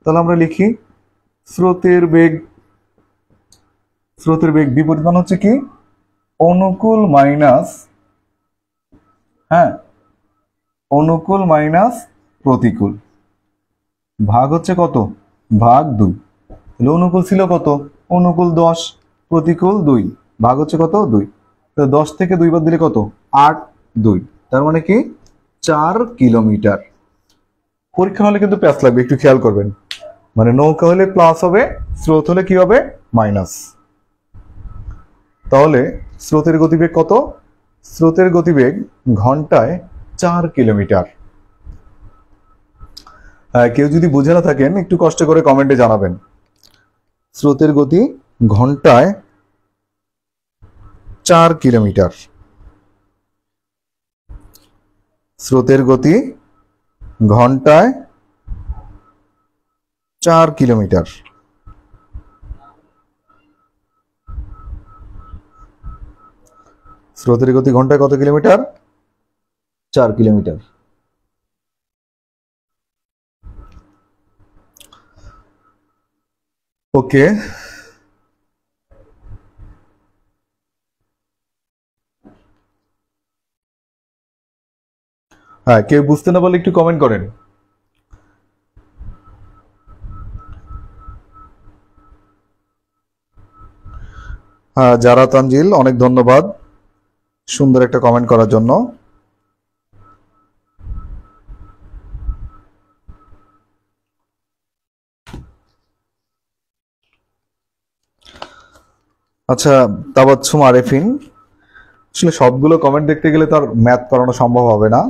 তাহলে আমরা লিখি স্রোতের বেগ, স্রোতের বেগ বিপরীত মানে হচ্ছে কি অনুকূল মাইনাস, হ্যাঁ, অনুকূল মাইনাস প্রতিকূল, ভাগ হচ্ছে কত? ভাগ 2। তাহলে অনুকূল ছিল কত? অনুকূল 10, প্রতিকূল 2, ভাগ হচ্ছে কত? 2। তো 10 থেকে 2 বাদ দিলে কত? 8, 2, তার মানে কি 4 কিলোমিটার। পরীক্ষা হলে কিন্তু প্যাচ লাগবে, একটু খেয়াল করবেন। মানে নৌকা হলে প্লাস হবে, স্রোত হলে কি হবে? মাইনাস। তাহলে স্রোতের গতিবেগ কত? স্রোতের গতিবেগ ঘন্টায় 4 কিলোমিটার। কেউ যদি বুঝে না থাকেন একটু কষ্ট করে কমেন্টে জানাবেন। স্রোতের গতি ঘন্টায় 4 কিলোমিটার। স্রোতের গতি ঘন্টায় 4 কিলোমিটার। স্রোতের গতি ঘন্টায় কত কিলোমিটার? 4 কিলোমিটার। ওকে, হ্যাঁ, কেউ বুঝতে না পারলে একটু কমেন্ট করেন। হ্যাঁ, যারা তানজিল অনেক ধন্যবাদ সুন্দর একটা কমেন্ট করার জন্য। আচ্ছা, তাবাচ্ছুম আরেফিন, আসলে সবগুলো কমেন্ট দেখতে গেলে তো আর ম্যাথ করানো সম্ভব হবে না,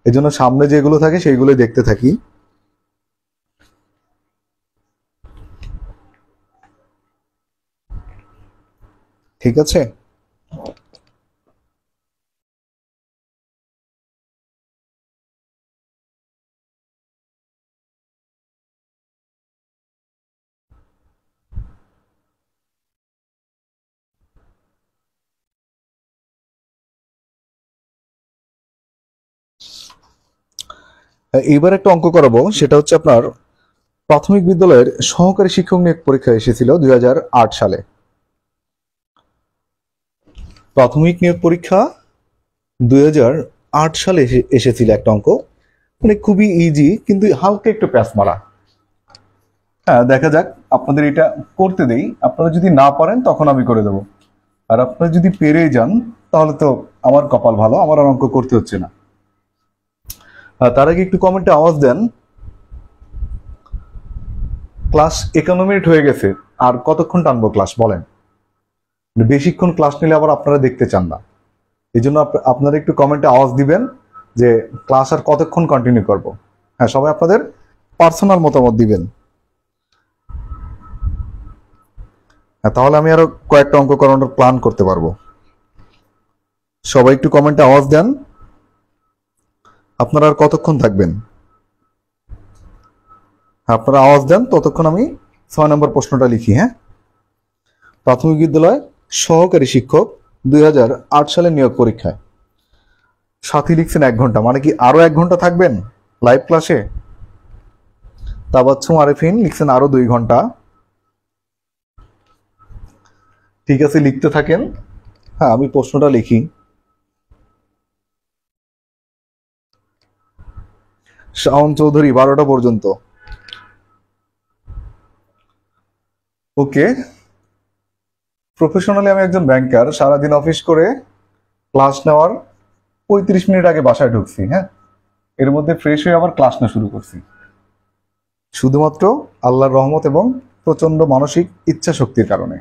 এজন্য সামনে যেগুলো থাকে সেইগুলোই দেখতে থাকি। ঠিক আছে। এইবার একটা অঙ্ক করাবো, সেটা হচ্ছে আপনার প্রাথমিক বিদ্যালয়ের সহকারী শিক্ষক নিয়োগ পরীক্ষা এসেছিল 2008 সালে। প্রাথমিক নিয়োগ পরীক্ষা 2008 সালে এসেছিল একটা অঙ্ক, মানে খুবই ইজি কিন্তু হালকা একটু প্যাচ মারা। হ্যাঁ, দেখা যাক, আপনাদের এটা করতে দেই, আপনারা যদি না পারেন তখন আমি করে দেবো, আর আপনারা যদি পেরে যান তাহলে তো আমার কপাল ভালো, আমার আর অঙ্ক করতে হচ্ছে না। তার আগে একটু কমেন্টে আওয়াজ দেন, ক্লাস 51 মিনিট হয়ে গেছে, আর কতক্ষণ টানবো ক্লাস বলেন? বেশিক্ষণ ক্লাস নিলে আবার আপনারা দেখতে চান না, এই জন্য আপনারা একটু কমেন্টে আওয়াজ দিবেন যে ক্লাস আর কতক্ষণ কন্টিনিউ করব। হ্যাঁ, সবাই আপনাদের পার্সোনাল মতামত দিবেন। হ্যাঁ, তাহলে আমি আরো কয়েকটা অঙ্ক করানোর প্ল্যান করতে পারবো। সবাই একটু কমেন্টে আওয়াজ দেন, আপনারা আর কতক্ষণ থাকবেন? আপনারা আওয়াজ দেন, ততক্ষণ আমি 6 নম্বর প্রশ্নটা লিখি। হ্যাঁ, প্রাথমিক বিদ্যালয় সহকারী শিক্ষক 2008 সালে নিয়োগ পরীক্ষায়। সাথী লিখছেন 1 ঘন্টা, মানে কি আরো 1 ঘন্টা থাকবেন লাইভ ক্লাসে? তাবাচ্ছুম আরেফিন লিখছেন আরো 2 ঘন্টা। ঠিক আছে, লিখতে থাকেন। হ্যাঁ, আমি প্রশ্নটা লিখি। শাওন চৌধুরী 12টা পর্যন্ত। ওকে, প্রফেশনালি আমি একজন ব্যাংকার, সারাদিন অফিস করে ক্লাস নেওয়ার 35 মিনিট আগে বাসায় ঢুকছি। হ্যাঁ, এর মধ্যে ফ্রেশ হয়ে আবার ক্লাস নেওয়া শুরু করছি, শুধুমাত্র আল্লাহর রহমত এবং প্রচন্ড মানসিক ইচ্ছা শক্তির কারণে।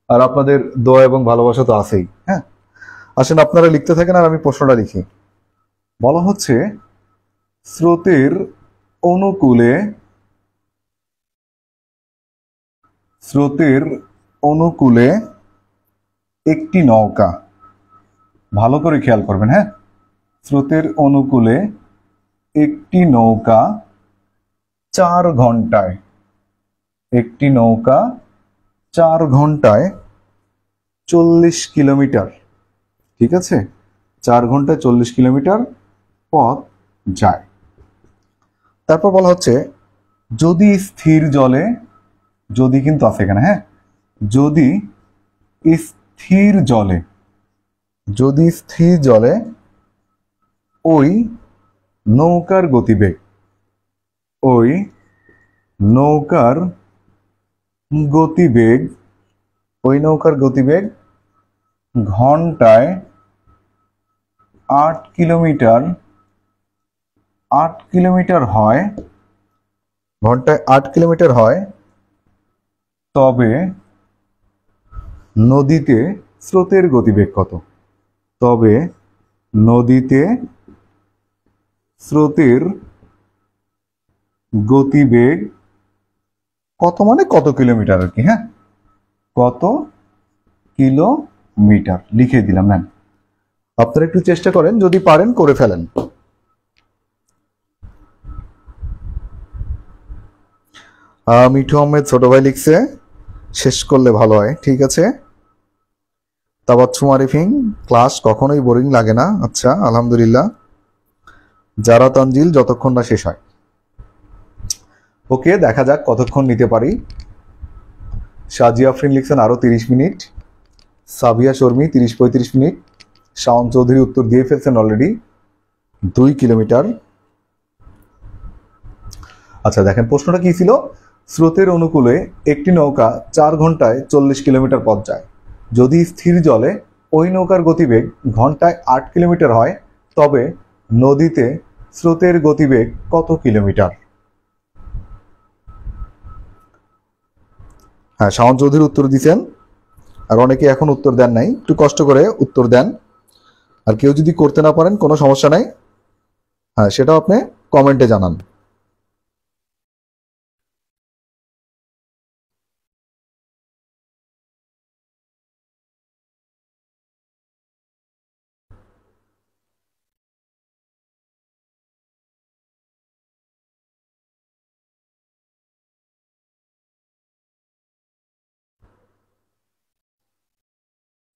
আর আপনাদের দোয়া এবং ভালোবাসা তো আছেই। হ্যাঁ, আসেন আপনারা লিখতে থাকেন আর আমি প্রশ্নটা লিখি। বলা হচ্ছে, স্রোতের অনুকূলে স্রোতের অনুকূলে একটি নৌকা, ভালো করে খেয়াল করবেন। হ্যাঁ, স্রোতের অনুকূলে একটি নৌকা 4 ঘন্টায়, একটি নৌকা 4 ঘন্টায় 40 কিলোমিটার, ঠিক আছে, 4 ঘন্টায় 40 কিলোমিটার পথ যায়। তারপর বলা হচ্ছে, যদি স্থির জলে, যদি কিন্তু আছে এখানে, হ্যাঁ, যদি স্থির জলে, যদি স্থির জলে ওই নৌকার গতিবেগ, ওই নৌকার গতিবেগ, ওই নৌকার গতিবেগ ঘন্টায় 8 কিলোমিটার, 8 কিলোমিটার হয়, ঘন্টায় 8 কিলোমিটার হয়, তবে নদীতে স্রোতের গতিবেগ কত? তবে নদীতে স্রোতের গতিবেগ কত, মানে কত কিলোমিটার আর কি। হ্যাঁ, কত কিলোমিটার লিখে দিলাম। নেন, আপনারা একটু চেষ্টা করেন, যদি পারেন করে ফেলেন। মিঠু আহমেদ ছোট ভাই লিখছে, শেষ করলে ভালো হয়। ঠিক আছে। তাবাচ্ছুম আরিফিন, ক্লাস কখনোই বোরিং লাগে না। আচ্ছা, আলহামদুলিল্লাহ। যারা তানজিল, যতক্ষণ না শেষ হয়। ওকে, দেখা যাক কতক্ষণ নিতে পারি। সাজিয়া আফরিন লিখছেন আরো 30 মিনিট। সাবিয়া শর্মী 30-35 মিনিট। শাওন চৌধুরী উত্তর দিয়ে ফেলছেন অলরেডি, 2 কিলোমিটার। আচ্ছা, দেখেন প্রশ্নটা কি ছিল? স্রোতের অনুকূলে একটি নৌকা 4 ঘন্টায় 40 কিলোমিটার পথ যায়। যদি স্থির জলে ওই নৌকার গতিবেগ ঘন্টায় 8 কিলোমিটার হয়, তবে নদীতে স্রোতের গতিবেগ কত কিলোমিটার? হ্যাঁ, শাওন চৌধুরী উত্তর দিচ্ছেন আর অনেকে এখন উত্তর দেন নাই, একটু কষ্ট করে উত্তর দেন। আর কেউ যদি করতে না পারেন কোনো সমস্যা নাই, হ্যাঁ সেটাও আপনি কমেন্টে জানান।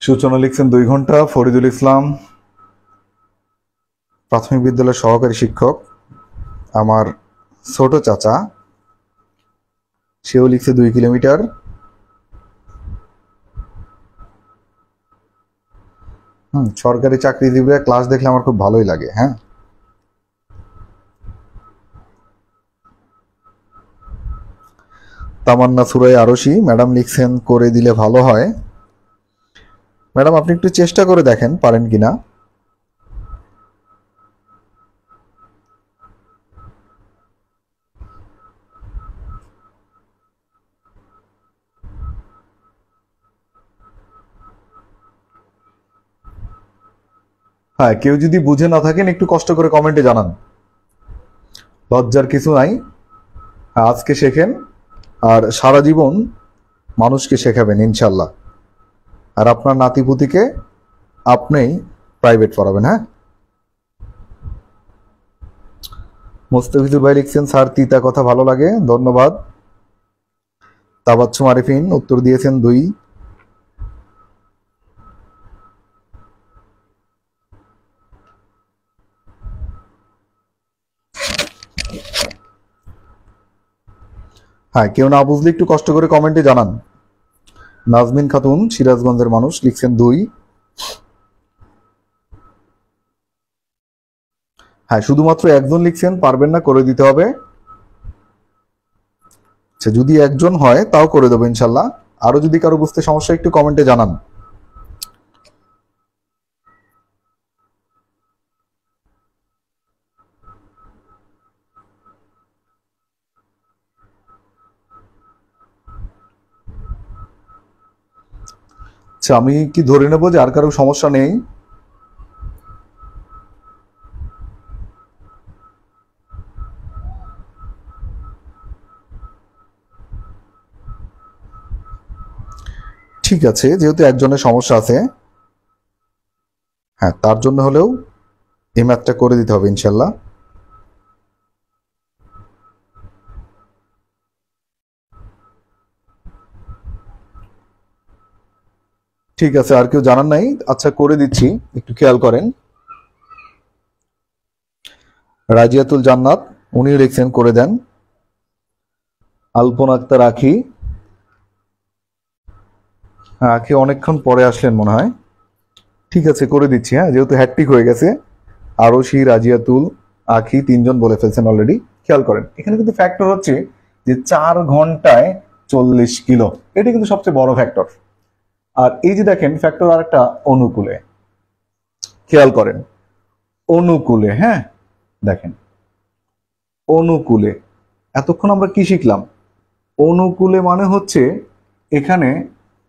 সূচনা লিখছেন 2 ঘন্টা। ফরিদুল ইসলাম, প্রাথমিক বিদ্যালয়ের সহকারী শিক্ষক, আমার ছোট চাচা, সেও লিখছে 2 কিলোমিটার। সরকারি চাকরিজীবীরা ক্লাস দেখলে আমার খুব ভালোই লাগে। হ্যাঁ, তামান্না সুরাই আরশি ম্যাডাম লিখছেন করে দিলে ভালো হয়। ম্যাডাম আপনি একটু চেষ্টা করে দেখেন পারেন কিনা। হ্যাঁ, কেউ যদি বুঝে না থাকেন একটু কষ্ট করে কমেন্টে জানান, লজ্জার কিছু নাই। আজকে শেখেন আর সারা জীবন মানুষকে শেখাবেন ইনশাল্লাহ। আর আপনার নাতিপুতিকে আপনিই প্রাইভেট পড়াবেন। হ্যাঁ, মোস্তাফিজুর ভাই লিখছেন স্যার তিতা কথা ভালো লাগে, ধন্যবাদ। তাবাচ্ছুম আরিফিন উত্তর দিয়েছেন 2। হ্যাঁ, কেউ না বুঝলে একটু কষ্ট করে কমেন্টে জানান। নাজমিন খাতুন সিরাজগঞ্জের মানুষ লিখছেন 2। হ্যাঁ, শুধুমাত্র একজন লিখছেন, পারবেন না করে দিতে হবে। আচ্ছা, যদি একজন হয় তাও করে দেবো ইনশাল্লাহ। আরো যদি কারো বুঝতে সমস্যা একটু কমেন্টে জানান। আচ্ছা, আমি কি ধরে নেবো যে আর কারো সমস্যা নেই? ঠিক আছে, যেহেতু একজনের সমস্যা আছে, হ্যাঁ তার জন্য হলেও এই ম্যাথটা করে দিতে হবে ইনশাল্লাহ। ঠিক আছে, আর কেউ জানান নাই? আচ্ছা করে দিচ্ছি, একটু খেয়াল করেন। রাজিয়াতুল জান্নাত উনি লিখছেন করে দেন। আলপনা আক্তার আখি, হ্যাঁ আখি অনেকক্ষণ পরে আসলেন মনে হয়। ঠিক আছে করে দিচ্ছি, হ্যাঁ যেহেতু হ্যাট্রিক হয়ে গেছে। আরশি, রাজিয়াতুল, আখি 3 জন বলে ফেলছেন অলরেডি। খেয়াল করেন এখানে কিন্তু ফ্যাক্টর হচ্ছে যে 4 ঘন্টায় 40 কিলো, এটা কিন্তু সবচেয়ে বড় ফ্যাক্টর। আর এই যে দেখেন ফ্যাক্টর আর একটা অনুকূলে, খেয়াল করেন অনুকূলে। হ্যাঁ দেখেন অনুকূলে, এতক্ষণ আমরা কি শিখলাম? অনুকূলে মানে হচ্ছে এখানে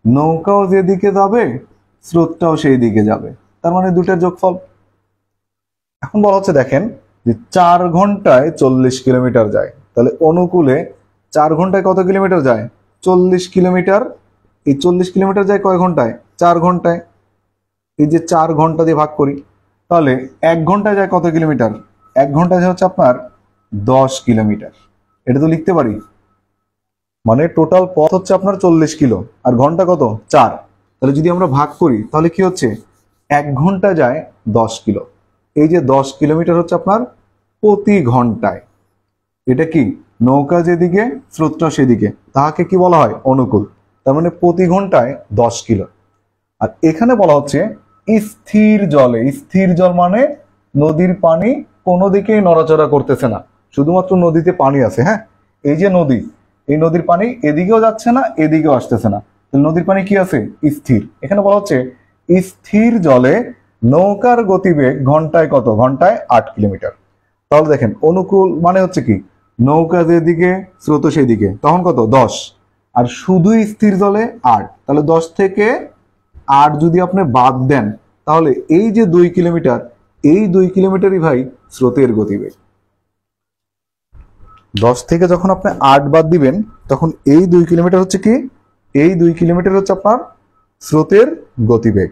নৌকাও যেদিকে যাবে স্রোতটাও সেই দিকে যাবে, তার মানে দুটার যোগফল। এখন বলা হচ্ছে দেখেন যে 4 ঘন্টায় 40 কিলোমিটার যায়, তাহলে অনুকূলে 4 ঘন্টায় কত কিলোমিটার যায়? 40 কিলোমিটার। এই 40 কিলোমিটার যায় কয় ঘন্টায়? 4 ঘন্টায়। এই যে 4 ঘন্টা দিয়ে ভাগ করি, তাহলে 1 ঘন্টায় যায় কত কিলোমিটার? 1 ঘন্টায় হচ্ছে আপনার 10 কিলোমিটার। এটা তো লিখতে পারি, মানে টোটাল পথ হচ্ছে আপনার 40 কিলো আর ঘন্টা কত? 4। তাহলে যদি আমরা ভাগ করি তাহলে কি হচ্ছে? 1 ঘন্টা যায় 10 কিলো। এই যে 10 কিলোমিটার হচ্ছে আপনার প্রতি ঘন্টায়। এটা কি? নৌকা যেদিকে স্রোতটা সেদিকে, তাহাকে কি বলা হয়? অনুকূল। তার মানে প্রতি ঘন্টায় 10 কিলো। আর এখানে বলা হচ্ছে স্থির জলে, স্থির জল মানে নদীর পানি কোনো দিকেই নড়াচড়া করতেছে না, শুধুমাত্র নদীতে পানি আছে। হ্যাঁ, এই যে নদী, এই নদীর পানি এদিকেও যাচ্ছে না এদিকেও আসতেছে না, নদীর পানি কি আছে? স্থির। এখানে বলা হচ্ছে স্থির জলে নৌকার গতিবেগ ঘন্টায় কত? ঘন্টায় 8 কিলোমিটার। তাহলে দেখেন অনুকূল মানে হচ্ছে কি? নৌকা যেদিকে স্রোত সেদিকে, তখন কত? 10। আর শুধু স্থির জলে 8, তাহলে 10 থেকে 8 যদি আপনি বাদ দেন তাহলে এই যে 2 কিলোমিটার, এই 2 কিলোমিটারই ভাই স্রোতের গতিবেগ। 10 থেকে যখন আপনি 8 বাদ দিবেন তখন এই 2 কিলোমিটার হচ্ছে কি, এই 2 কিলোমিটার হচ্ছে আপনার স্রোতের গতিবেগ।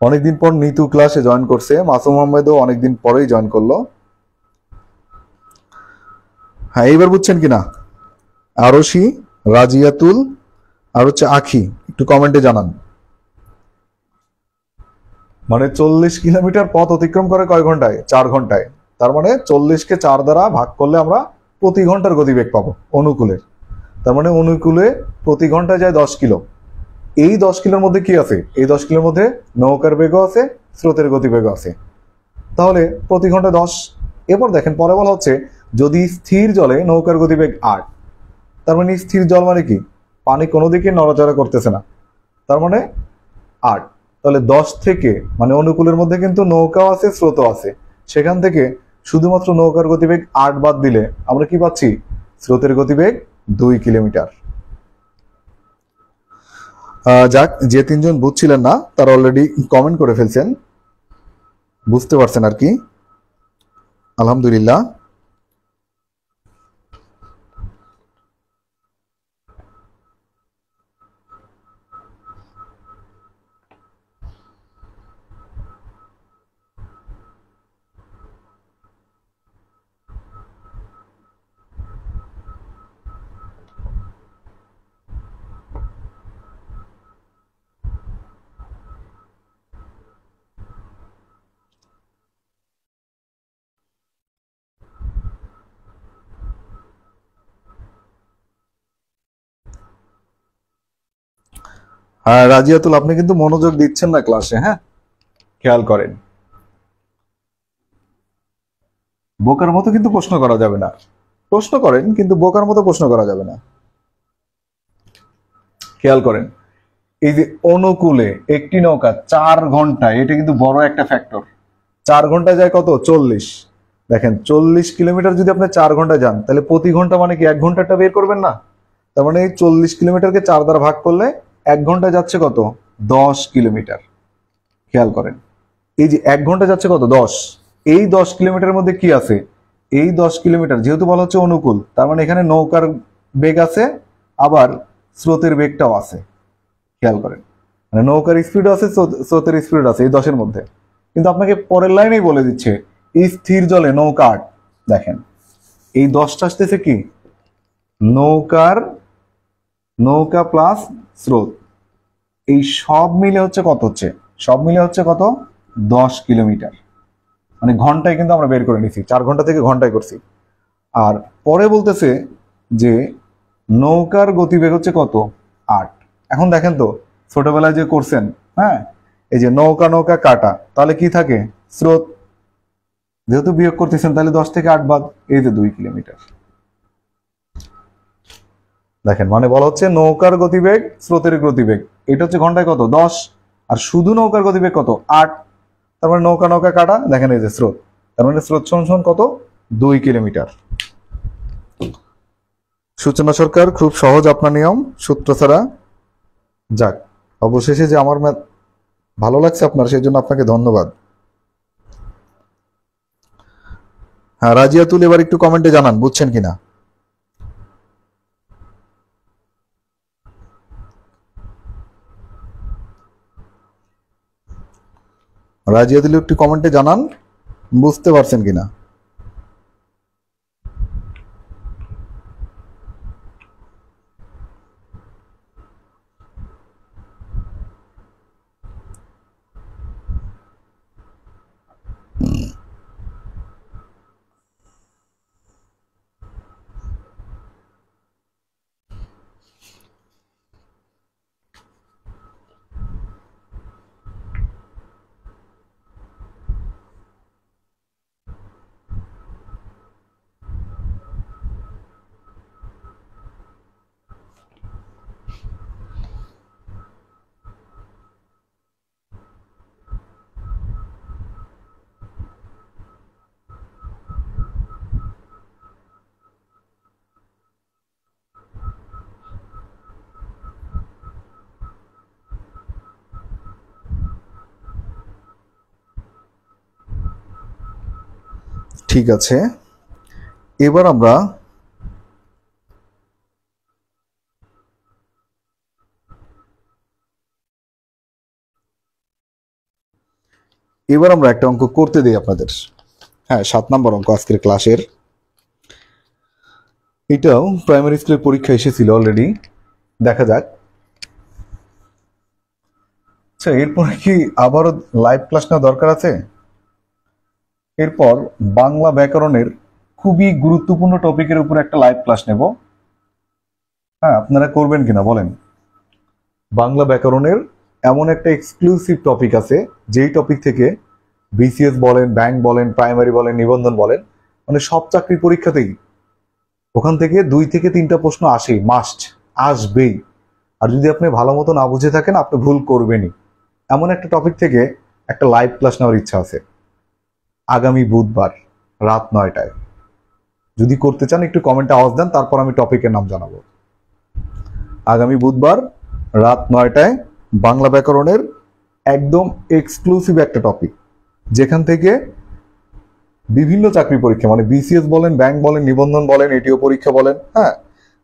অনেকদিন পর নিতু ক্লাসে জয়েন করছে, মাসুম আহমেদও অনেকদিন পরেই জয়েন করলো। হ্যাঁ এইবার বুঝছেন কিনা? আরশি, রাজিয়াতুল আর হচ্ছে আখি, একটু কমেন্টে জানান। মানে 40 কিলোমিটার পথ অতিক্রম করে কয় ঘন্টায়? 4 ঘন্টায়। তার মানে 40-কে 4 দ্বারা ভাগ করলে আমরা প্রতি ঘন্টার গতিবেগ পাবো অনুকূলের। তার মানে অনুকূলে প্রতি ঘন্টায় যায় 10 কিলো। এই 10 কিলোর মধ্যে কি আছে? এই 10 কিলোর মধ্যে নৌকার বেগও আছে, স্রোতের গতিবেগও আছে। তাহলে প্রতি ঘন্টা 10। এরপর দেখেন পরে বলা হচ্ছে যদি স্থির জলে নৌকার গতিবেগ 8, তার মানে স্থির জল মানে কি? পানি কোনো দিকে নড়াচড়া করতেছে না, তার মানে 8। তাহলে 10 থেকে মানে অনুকূলের মধ্যে কিন্তু নৌকাও আছে, স্রোতও আছে, সেখান থেকে শুধুমাত্র নৌকার গতিবেগ 8 বাদ দিলে আমরা কি পাচ্ছি? স্রোতের গতিবেগ 2 কিলোমিটার। যাক, যে 3জন বুঝছিলেন না তারা অলরেডি কমেন্ট করে ফেলছেন, বুঝতে পারছেন আর কি, আলহামদুলিল্লাহ। হ্যাঁ রাজিয়াতুল, আপনি কিন্তু মনোযোগ দিচ্ছেন না ক্লাসে, হ্যাঁ খেয়াল করেন। বোকার মতো কিন্তু প্রশ্ন করা যাবে না। প্রশ্ন করেন কিন্তু বোকার মতো প্রশ্ন করা যাবে না। খেয়াল করেন, এই যে অনুকূলে একটি নৌকা 4 ঘন্টায়, এটা কিন্তু বড় একটা ফ্যাক্টর। 4 ঘন্টায় যায় কত? 40। দেখেন 40 কিলোমিটার যদি আপনি 4 ঘন্টায় যান তাহলে প্রতি ঘন্টা মানে কি 1 ঘন্টাটা বের করবেন না? তার মানে এই 40 কিলোমিটারকে 4 দ্বারা ভাগ করলে 1 ঘন্টায় যাচ্ছে কত? 10 কিলোমিটার। খেয়াল করেন, এই যে 1 ঘন্টা যাচ্ছে কত? 10। এই 10 কিলোমিটারের মধ্যে কি আছে? এই 10 কিলোমিটার যেহেতু বলা হচ্ছে অনুকূল, তার মানে এখানে নৌকার বেগ আছে, আবার স্রোতের বেগটাও আছে। খেয়াল করেন, মানে নৌকার স্পিড আছে, স্রোতের স্পিড আছে এই 10-এর মধ্যে। কিন্তু আপনাকে পরের লাইনেই বলে দিচ্ছে এই স্থির জলে নৌকা 8। দেখেন এই 10টা আসতেছে কি? নৌকা প্লাস স্রোত, এই সব মিলে হচ্ছে কত? হচ্ছে সব মিলে হচ্ছে কত? 10 কিলোমিটার। মানে ঘন্টায় কিন্তু আমরা বের করে নিছি, 4 ঘন্টা থেকে ঘন্টায় করছি। আর পরে বলতেছে যে নৌকার গতিবেগ হচ্ছে কত? 8। এখন দেখেন তো ছোটবেলায় যে করছেন, হ্যাঁ এই যে নৌকা নৌকা কাটা, তাহলে কি থাকে? স্রোত। যেহেতু বিয়োগ করতেছেন তাহলে 10 থেকে 8 বাদ, এই যে 2 কিলোমিটার। দেখেন মানে বলা হচ্ছে নৌকার গতিবেগ, স্রোতের গতিবেগ, এটা হচ্ছে ঘন্টায় কত? 10। আর শুধু নৌকার গতিবেগ কত? 8। তার মানে নৌকা নৌকা কাটা, দেখেন এই যে স্রোত, তার মানে স্রোত সমান কত? 2 কিলোমিটার। সূচনা সরকার, খুব সহজ আপনার নিয়ম, সূত্র ছাড়া। যাক, অবশেষে যে আমার ম্যাথ ভালো লাগছে আপনার, সেই জন্য আপনাকে ধন্যবাদ। হ্যাঁ রাজিয়াতুল, এবার একটু কমেন্টে জানান বুঝছেন কিনা। রাজিয়াতুল একটু কমেন্টে জানান বুঝতে পারছেন কিনা। ঠিক আছে, এবার আমরা একটা অঙ্ক করতে দিই আপনাদের। হ্যাঁ, 7 নম্বর অঙ্ক আজকের ক্লাসের। এটাও প্রাইমারি স্কুলের পরীক্ষা এসেছিল অলরেডি, দেখা যাক। আচ্ছা, এরপরে কি আবারও লাইভ ক্লাস নেওয়া দরকার আছে? এরপর বাংলা ব্যাকরণের খুবই গুরুত্বপূর্ণ টপিকের উপর একটা লাইভ ক্লাস নেব। হ্যাঁ, আপনারা করবেন কিনা বলেন? বাংলা ব্যাকরণের এমন একটা এক্সক্লুসিভ টপিক আছে, যেই টপিক থেকে বিসিএস বলেন, ব্যাংক বলেন, প্রাইমারি বলেন, নিবন্ধন বলেন, মানে সব চাকরির পরীক্ষাতেই ওখান থেকে 2 থেকে 3টা প্রশ্ন আসেই, মাস্ট, আসবেই। আর যদি আপনি ভালো মতো না বুঝে থাকেন, আপনি ভুল করবেনই। এমন একটা টপিক থেকে একটা লাইভ ক্লাস নেওয়ার ইচ্ছা আছে আগামী বুধবার রাত 9টায়। যদি করতে চান একটু কমেন্টে আওয়াজ দেন, তারপর আমি টপিকের নাম জানাবো। আগামী বুধবার রাত 9টায় বাংলা ব্যাকরণের একদম এক্সক্লুসিভ একটা টপিক, যেখান থেকে বিভিন্ন চাকরি পরীক্ষা, মানে বিসিএস বলেন, ব্যাংক বলেন, নিবন্ধন বলেন, এটিও পরীক্ষা বলেন, হ্যাঁ,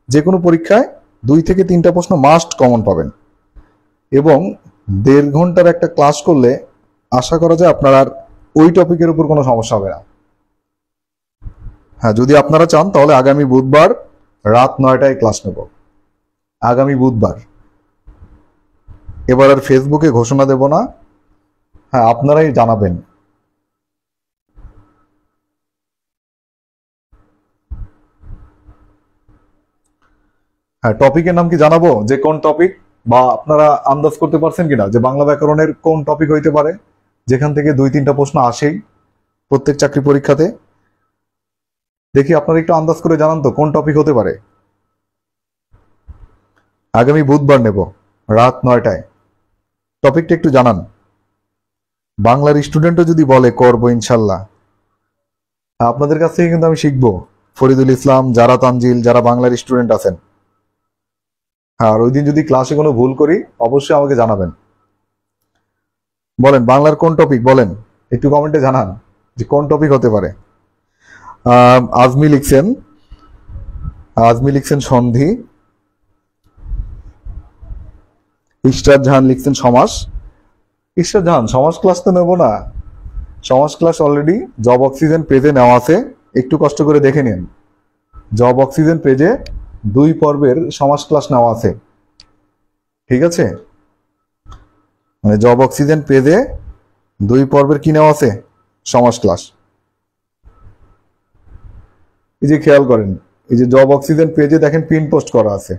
যে কোনো পরীক্ষায় 2 থেকে 3টা প্রশ্ন মাস্ট কমন পাবেন। এবং 1.5 ঘন্টার একটা ক্লাস করলে আশা করা যায় আপনার আর ওই টপিকের উপর কোনো সমস্যা হবে না। হ্যাঁ, যদি আপনারা চান তাহলে আগামী বুধবার রাত 9টায় ক্লাস নেব। আগামী বুধবার। এবার আর ফেসবুকে ঘোষণা দেব না, হ্যাঁ, আপনারাই জানাবেন। হ্যাঁ, টপিকের নাম কি জানাবো, যে কোন টপিক, বা আপনারা আন্দাজ করতে পারছেন কিনা যে বাংলা ব্যাকরণের কোন টপিক হইতে পারে, যেখান থেকে 2-3টা প্রশ্ন আসেই প্রত্যেক চাকরি পরীক্ষাতে? দেখি আপনারা একটু আন্দাজ করে জানান তো কোন টপিক হতে পারে। আগামী বুধবার নেব রাত 9টায়, টপিকটা একটু জানান। বাংলার স্টুডেন্টও যদি বলে করবো ইনশাল্লাহ, আপনাদের কাছ থেকে কিন্তু আমি শিখবো। ফরিদুল ইসলাম, যারা তানজিল, যারা বাংলার স্টুডেন্ট আছেন, আর ওই দিন যদি ক্লাসে কোনো ভুল করি অবশ্যই আমাকে জানাবেন। বলেন বাংলার কোন টপিক, বলেন একটু কমেন্টে জানান যে কোন টপিক হতে পারে। আজমি লিখছেন সন্ধি। ইশরাত জাহান লিখছেন সমাস। ইশরাত জাহান, সমাস ক্লাস তো নেবো না, সমাস ক্লাস অলরেডি জব অক্সিজেন পেজে নেওয়া আছে, একটু কষ্ট করে দেখে নিন। জব অক্সিজেন পেজে 2 পর্বের সমাস ক্লাস নেওয়া আছে, ঠিক আছে? মানে জব অক্সিজেন পেজে 2 পর্বের কি নেওয়া আছে, সমাস ক্লাস। এই যে খেয়াল করেন, এই যে জব অক্সিজেন পেজে দেখেন পিন পোস্ট করা আছে,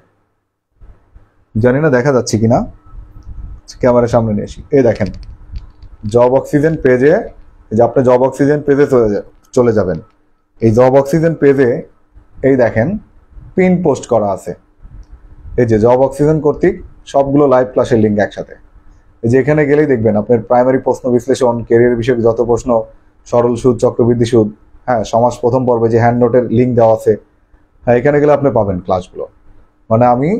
জানি না দেখা যাচ্ছে কিনা, ক্যামেরার সামনে নিয়ে আসি। এই দেখেন জব অক্সিজেন পেজে, যে আপনি জব অক্সিজেন পেজে চলে যাবেন। এই জব অক্সিজেন পেজে এই দেখেন পিন পোস্ট করা আছে, এই যে জব অক্সিজেন কর্তৃক সবগুলো লাইভ ক্লাসের লিঙ্ক একসাথে। এই যে এখানে গেলেই দেখবেন আপনার প্রাইমারি প্রশ্ন বিশ্লেষণ, ক্যারিয়ার বিষয়ক যত প্রশ্ন, সরল সুদ, চক্রবৃদ্ধি সুদ, হ্যাঁ, সমাজ প্রথম পর্বে যে হ্যান্ড নোটের লিঙ্ক দেওয়া আছে, হ্যাঁ, এখানে গেলে আপনি পাবেন ক্লাসগুলো। মানে আমি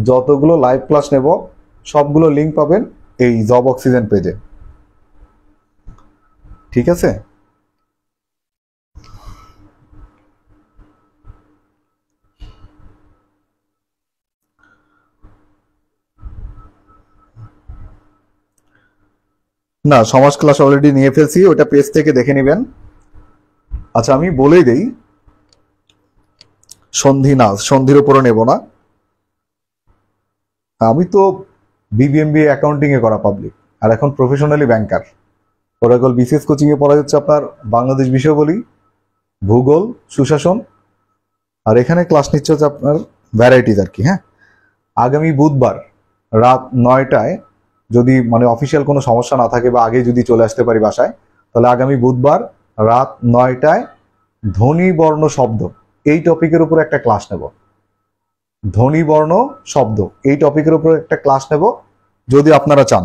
যতগুলো লাইভ ক্লাস নেব সবগুলো লিঙ্ক পাবেন এই জব অক্সিজেন পেজে, ঠিক আছে? না, সমাজ ক্লাস অলরেডি নিয়ে ফেলছি, ওটা পেজ থেকে দেখে নেবেন। আচ্ছা, আমি বলেই দেই, সন্ধি না, সন্ধির উপরও নেব না। আমি তো বিবিএমবিএ অ্যাকাউন্টিং এ করা পাবলিক, আর এখন প্রফেশনালি ব্যাংকার। ওরাকল বিসিএস কোচিং এ পড়া হচ্ছে আপনার বাংলাদেশ বিষয়াবলী, ভূগোল, সুশাসন, আর এখানে ক্লাস নিচ্ছে হচ্ছে আপনার ভ্যারাইটিজ আর কি। হ্যাঁ, আগামী বুধবার রাত 9টায়, যদি মানে অফিসিয়াল কোনো সমস্যা না থাকে বা আগে যদি চলে আসতে পারি বাসায়, তাহলে আগামী বুধবার রাত 9টায় ধ্বনি বর্ণ শব্দ এই টপিকের উপর একটা ক্লাস নেব। ধ্বনি বর্ণ শব্দ এই টপিকের উপর একটা ক্লাস নেব যদি আপনারা চান।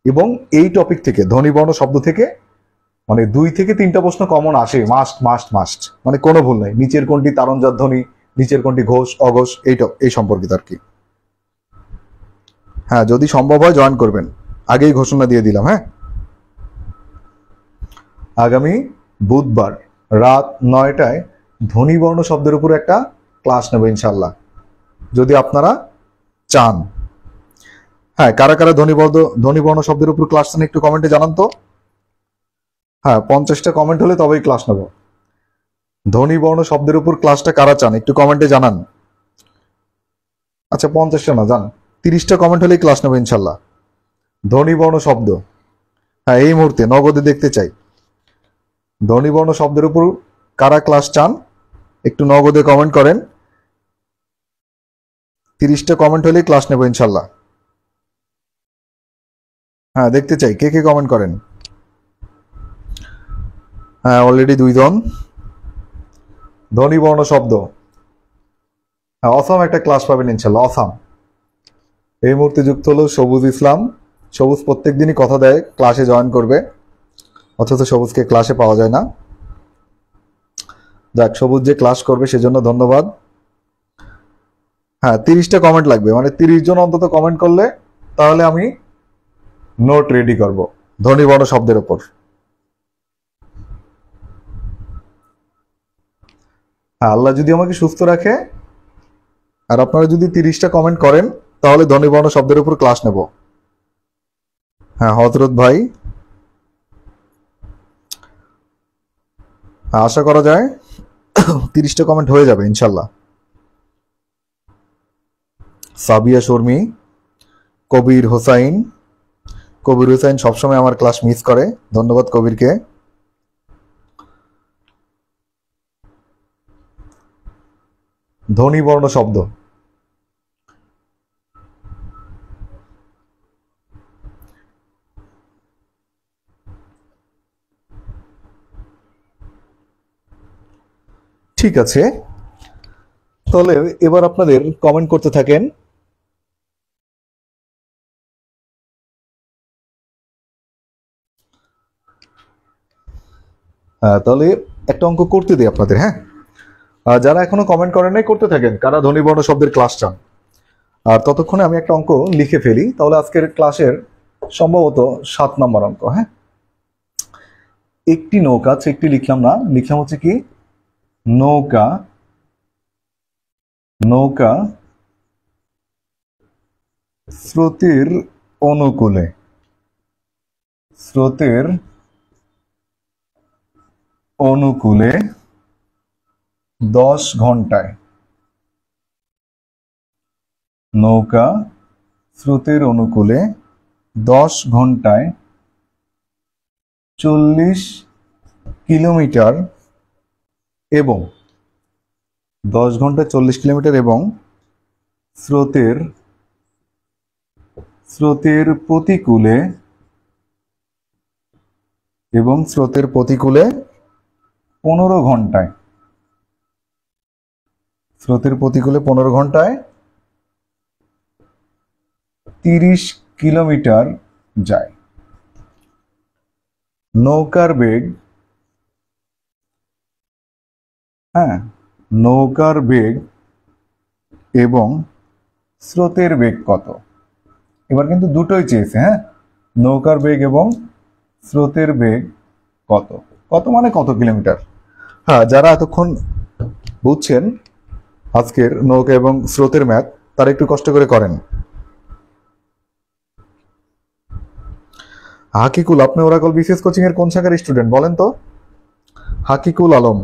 এবং এই টপিক থেকে, ধ্বনি বর্ণ শব্দ থেকে, মানে 2 থেকে 3টা প্রশ্ন কমন আসে, মাস্ট মাস্ট মাস্ট, মানে কোনো ভুল নাই। নিচের কোনটি তারণজাত ধ্বনি, নিচের কোনটি ঘোষ, অঘোষ, এই সম্পর্কিত আর কি। হ্যাঁ, যদি সম্ভব হয় জয়েন করবেন, আগেই ঘোষণা দিয়ে দিলাম। হ্যাঁ, আগামী বুধবার রাত 9টায় ধ্বনিবর্ণ শব্দের উপর একটা ক্লাস নেব ইনশাল্লাহ, যদি আপনারা চান। হ্যাঁ, কারা কারা ধ্বনিবর্ণ শব্দের উপর ক্লাস চান একটু কমেন্টে জানান তো। হ্যাঁ, 50টা কমেন্ট হলে তবেই ক্লাস নেব। ধ্বনিবর্ণ শব্দের উপর ক্লাসটা কারা চান একটু কমেন্টে জানান। আচ্ছা, 50টা না, জান 30টা কমেন্ট হলেই ক্লাস নেব ইনশাল্লাহ। ধ্বনিবর্ণ শব্দ, হ্যাঁ এই মুহূর্তে নগদে দেখতে চাই। ধ্বনিবর্ণ শব্দের উপর কারা ক্লাস চান একটু নগদে কমেন্ট করেন। 30টা কমেন্ট হলেই ক্লাস নেব ইনশাল্লাহ। হ্যাঁ, দেখতে চাই কে কে কমেন্ট করেন। হ্যাঁ, অলরেডি 2 জন। ধ্বনিবর্ণ শব্দ, হ্যাঁ অসাম একটা ক্লাস পাবেন ইনশাল্লাহ, অসাম। এই মুহূর্তে যুক্ত হলো সবুজ ইসলাম। সবুজ প্রত্যেক দিনই কথা দেয় ক্লাসে জয়েন করবে, অথচ সবুজকে ক্লাসে পাওয়া যায় না। যাক, সবুজ যে ক্লাস করবে সেজন্য ধন্যবাদ। হ্যাঁ, 30টা কমেন্ট লাগবে, মানে 30 জন অন্তত কমেন্ট করলে তাহলে আমি নোট রেডি করব ধ্বনিবর্ণ শব্দের উপর। হ্যাঁ, আল্লাহ যদি আমাকে সুস্থ রাখে আর আপনারা যদি 30টা কমেন্ট করেন তাহলে ধ্বনিবর্ণ শব্দের উপর ক্লাস নেব। হ্যাঁ হযরত ভাই, আশা করা যায় 30টা কমেন্ট হয়ে যাবে ইনশাল্লাহ। সাবিয়া শর্মী, কবির হোসাইন। কবির হোসাইন সবসময় আমার ক্লাস মিস করে, ধন্যবাদ কবিরকে। ধ্বনিবর্ণ শব্দ, ঠিক আছে, তাহলে এবার আপনাদের কমেন্ট করতে থাকেন। তাহলে একটা অঙ্ক করতে দিই আপনাদের। হ্যাঁ, যারা এখনো কমেন্ট করেন নাই করতে থাকেন, কারা ধ্বনিবর্ণ শব্দের ক্লাস চান। আর ততক্ষণে আমি একটা অঙ্ক লিখে ফেলি, তাহলে আজকের ক্লাসের সম্ভবত 7 নম্বর অঙ্ক। হ্যাঁ, একটি নৌকা, একটি লিখলাম না, লিখলাম হচ্ছে কি নৌকা, নৌকা স্রোতের অনুকূলে, স্রোতের অনুকূলে 10 ঘন্টায়, নৌকা স্রোতের অনুকূলে 10 ঘন্টায় 40 কিলোমিটার এবং 10 ঘন্টায় 40 কিলোমিটার এবং স্রোতের প্রতিকূলে এবং স্রোতের প্রতিকূলে 15 ঘন্টায়, স্রোতের প্রতিকূলে 15 ঘন্টায় 30 কিলোমিটার যায়। নৌকার বেগ, হ্যাঁ নৌকার বেগ এবং স্রোতের বেগ কত? এবার কিন্তু দুটোই চেয়েছে। হ্যাঁ, নৌকার বেগ এবং স্রোতের বেগ কত, কত মানে কত কিলোমিটার। হ্যাঁ, যারা এতক্ষণ বুঝছেন আজকের নৌকা এবং স্রোতের ম্যাথ, তারা একটু কষ্ট করে করেন। হাকিকুল, আপনি ওরাকল বিসিএস কোচিং এর কোন শাখার স্টুডেন্ট বলেন তো? Hakikul Alam,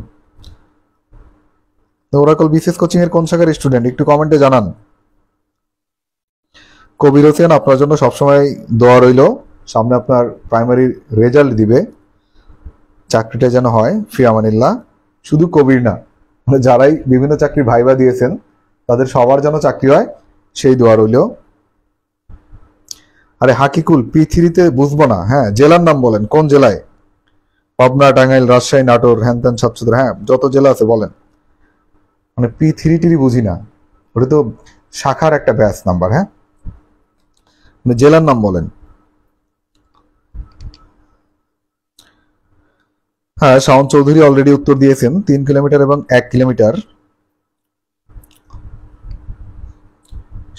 Oracle BCS coaching এর কোন শাখার স্টুডেন্ট একটু কমেন্টে জানান। কবির হোসেন, আপনার জন্য সবসময় দোয়া রইল, সামনে আপনার প্রাইমারি রেজাল্ট দিবে, চাকরিটা যেন হয় ফি আমানিল্লাহ। শুধু কবির না, মানে যারাই বিভিন্ন চাকরির ভাইবা দিয়েছেন তাদের সবার যেন চাকরি হয়, সেই দোয়া রইল। আরে হাকিকুল, P3-তে বুঝবো না। হ্যাঁ, জেলার নাম বলেন, কোন জেলায়? পাবনা, টাঙ্গাইল, রাজশাহী, নাটোর, হ্যানত্যান সাতক্ষীরা, হ্যাঁ যত জেলা আছে বলেন। মানে P3 বুঝি না, ওটা তো শাখার একটা ব্যাচ নাম্বার। হ্যাঁ, মানে জেলার নাম বলেন। হ্যাঁ, শাওন চৌধুরী অলরেডি উত্তর দিয়েছেন, 3 কিলোমিটার এবং 1 কিলোমিটার।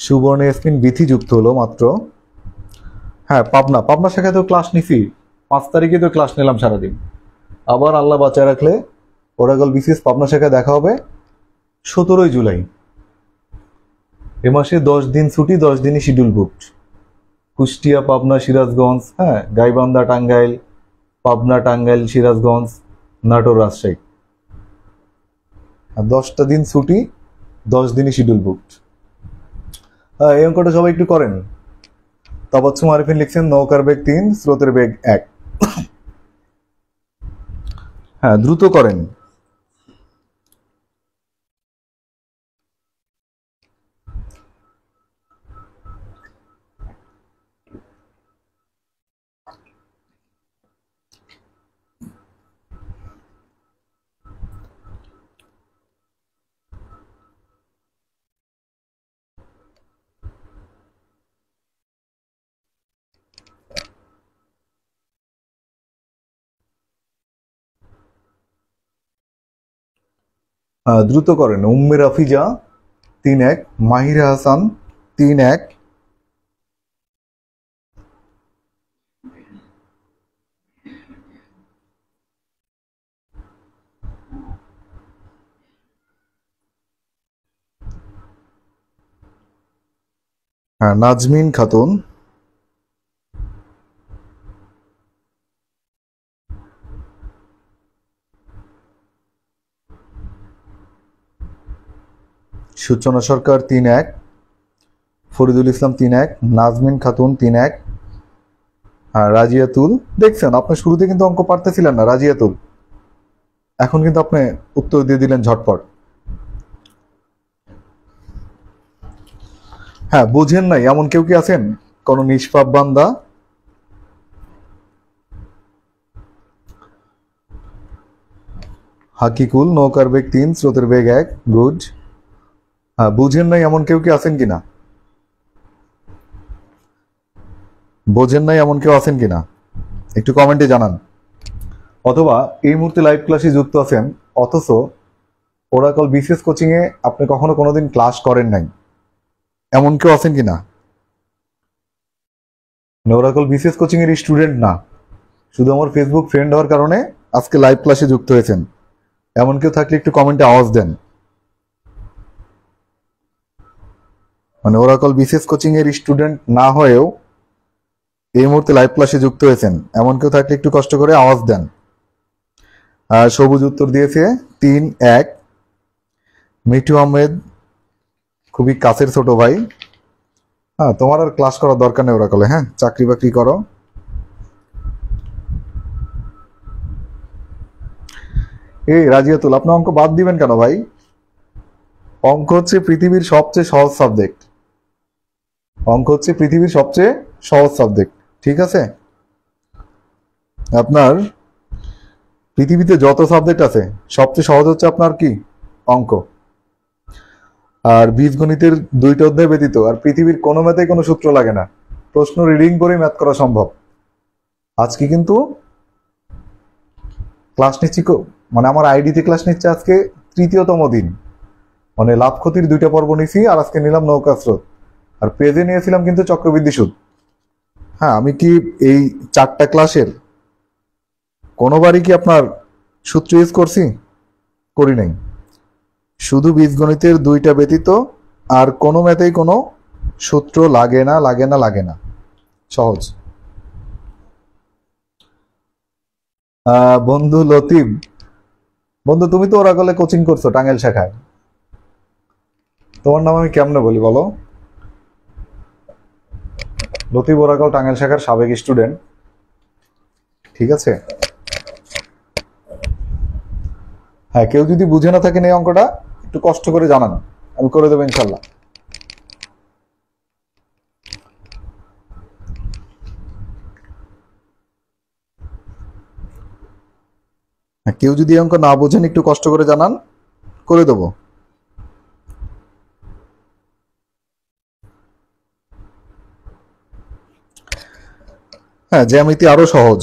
সুবর্ণ এসপিন বিথি যুক্ত হলো মাত্র। হ্যাঁ, পাবনা শাখায় তো ক্লাস নিছি, 5 তারিখে তো ক্লাস নিলাম সারাদিন। আবার আল্লাহ বাঁচায় রাখলে ওরাকল বিসিএস পাবনা শাখায় দেখা হবে 17 জুলাই। এ মাসে 10 দিন ছুটি, 10 দিনই শিডিউল বুকড। কুষ্টিয়া, পাবনা, সিরাজগঞ্জ, হ্যাঁ, গাইবান্ধা, টাঙ্গাইল, পাবনা, টাঙ্গাইল, সিরাজগঞ্জ, নাটোর, রাজশাহী। 10টা দিন ছুটি, 10 দিনই শিডিউল বুকড। এই অঙ্কটা সবাই একটু করেন। তাবাচ্ছুম আরিফিন লিখছেন নৌকার বেগ 3, স্রোতের বেগ 1। হ্যাঁ, দ্রুত করেন। দ্রুত করেন। উম্মে রাফিজা 3-1, মাহিরা হাসান 3-1, হ্যাঁ, নাজমিন খাতুন 1, সূচনা সরকার 3-1, ফরিদুল ইসলাম 3-1, নাজমিন খাতুন 3-1, হ্যাঁ, রাজিয়াতুল। দেখছেন, আপনি শুরুতে কিন্তু অঙ্ক পারতেছিলেন না, রাজিয়াতুল। এখন কিন্তু আপনি উত্তর দিয়ে দিলেন ঝটপট। হ্যাঁ, বুঝেন নাই এমন কেউ কি আছেন? কোন নিষ্পাপ বান্দা? হাকিকুল নৌকার বেগ 3, স্রোতের বেগ 1, গুড। হ্যাঁ, বুঝেন নাই এমন কেউ কি আছেন কিনা? বোঝেন নাই এমন কেউ আছেন কিনা একটু কমেন্টে জানান। অথবা এই মুহূর্তে লাইভ ক্লাসে যুক্ত আছেন, অথচ ওরাকল বিসিএস কোচিং এ আপনি কখনো কোনোদিন ক্লাস করেন নাই, এমন কেউ আছেন কিনা? ওরাকল বিসিএস কোচিং এর স্টুডেন্ট না, শুধু আমার ফেসবুক ফ্রেন্ড হওয়ার কারণে আজকে লাইভ ক্লাসে যুক্ত হয়েছেন, এমন কেউ থাকলে একটু কমেন্টে আওয়াজ দেন। মানে ওরাকল বিসিএস কোচিং এর স্টুডেন্ট না হয়েও এই মুহূর্তে লাইভ ক্লাসে যুক্ত হয়েছেন, এমন কেউ থাকলে একটু কষ্ট করে আওয়াজ দেন। আর সবুজ উত্তর দিয়েছে 3-1। মিঠু আহমেদ খুবই কাছের ছোট ভাই। হ্যাঁ, তোমার আর ক্লাস করার দরকার নেই ওরাকলে, হ্যাঁ, চাকরি বাকরি করো। এই রাজিয়াতুল, আপনি অঙ্ক বাদ দিবেন কেন ভাই? অঙ্ক হচ্ছে পৃথিবীর সবচেয়ে সহজ সাবজেক্ট। অঙ্ক হচ্ছে পৃথিবীর সবচেয়ে সহজ সাবজেক্ট, ঠিক আছে? আপনার পৃথিবীতে যত সাবজেক্ট আছে সবচেয়ে সহজ হচ্ছে আপনার কি? অঙ্ক। আর বীজগণিতের 2টা অধ্যায় ব্যতীত আর পৃথিবীর কোনো ম্যাথে কোনো সূত্র লাগে না, প্রশ্ন রিডিং করে ম্যাথ করা সম্ভব। আজকে কিন্তু ক্লাস নিচ্ছি, মানে আমার আইডিতে ক্লাস নিচ্ছে আজকে 3য়তম দিন। মানে লাভ ক্ষতির 2টা পর্ব নিছি, আর আজকে নিলাম নৌকা স্রোত, আর পেজে নিয়েছিলাম কিন্তু চক্রবৃদ্ধি সুদ। হ্যাঁ, আমি কি এই 4টা ক্লাসের কোনোবারই কি আপনার সূত্র ইউজ করছি? করি নাই। শুধু বীজগণিতের 2টা ব্যতীত আর কোনো ম্যাথেই কোনো সূত্র লাগে না, লাগে না, লাগে না, সহজ। বন্ধু লতিফ, বন্ধু তুমি তো ওরাকলে কোচিং করছো টাঙ্গাইল শাখায়, তোমার নাম আমি কেমনে বলি বলো? লতিফ ওরাকল টাঙ্গাইল শাখার সাবেক স্টুডেন্ট, ঠিক আছে? হ্যাঁ, কেউ যদি বুঝে না থাকেন এই অঙ্কটা একটু কষ্ট করে জানান, আমি করে দেবো ইনশাল্লাহ। হ্যাঁ, কেউ যদি এই অঙ্ক না বোঝেন একটু কষ্ট করে জানান, করে দেবো। হ্যাঁ, জ্যামিতি আরো সহজ।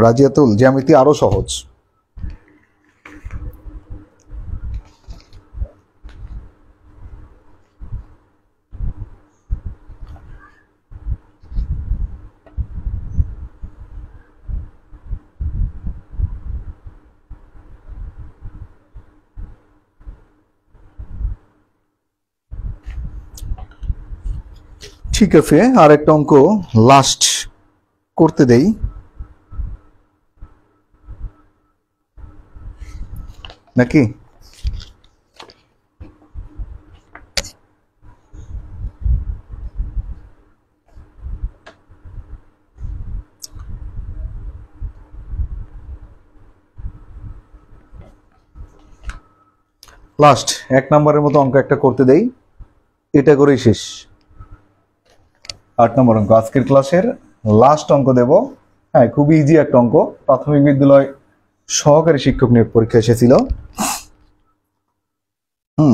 রাজিয়াতুল, জ্যামিতি আরো সহজ। ঠিক আছে, আর একটা অঙ্ক লাস্ট করতে দেই। নাকি লাস্ট 1 নম্বরের মতো অঙ্ক একটা করতে দেই, এটা করেই শেষ। 8 নম্বর অঙ্ক আজকের ক্লাসের লাস্ট অঙ্ক দেব। হ্যাঁ, খুবই ইজি একটা অঙ্ক, প্রাথমিক বিদ্যালয় সহকারী শিক্ষক নিয়োগ পরীক্ষা এসেছিল।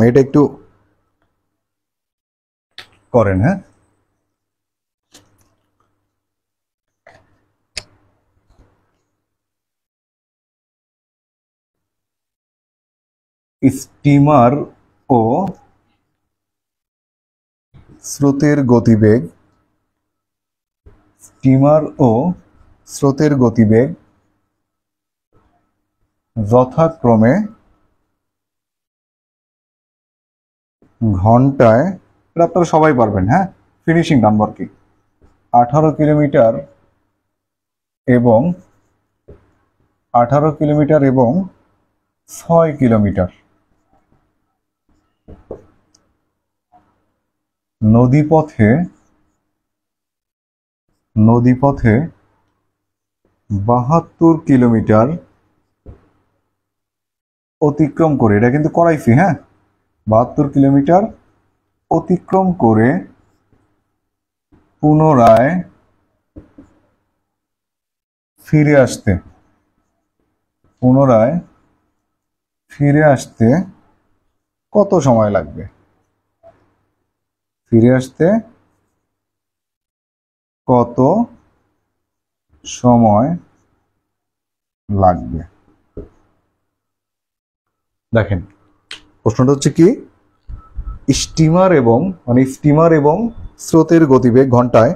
এটা একটু করেন। হ্যাঁ, স্টিমার ও স্রোতের গতিবেগ, স্টিমার ও স্রোতের গতিবেগ যথাক্রমে ঘন্টায়, এটা আপনারা সবাই পারবেন। হ্যাঁ, ফিনিশিং নাম্বার কি 18 কিলোমিটার এবং 6 কিলোমিটার নদীপথে 72 কিলোমিটার অতিক্রম করে, এটা কিন্তু করাইছি। হ্যাঁ, 72 কিলোমিটার অতিক্রম করে পুনরায় ফিরে আসতে কত সময় লাগবে? ফিরে আসতে কত সময় লাগবে? দেখেন, প্রশ্নটা হচ্ছে কি, স্টিমার এবং স্রোতের গতিবেগ ঘন্টায়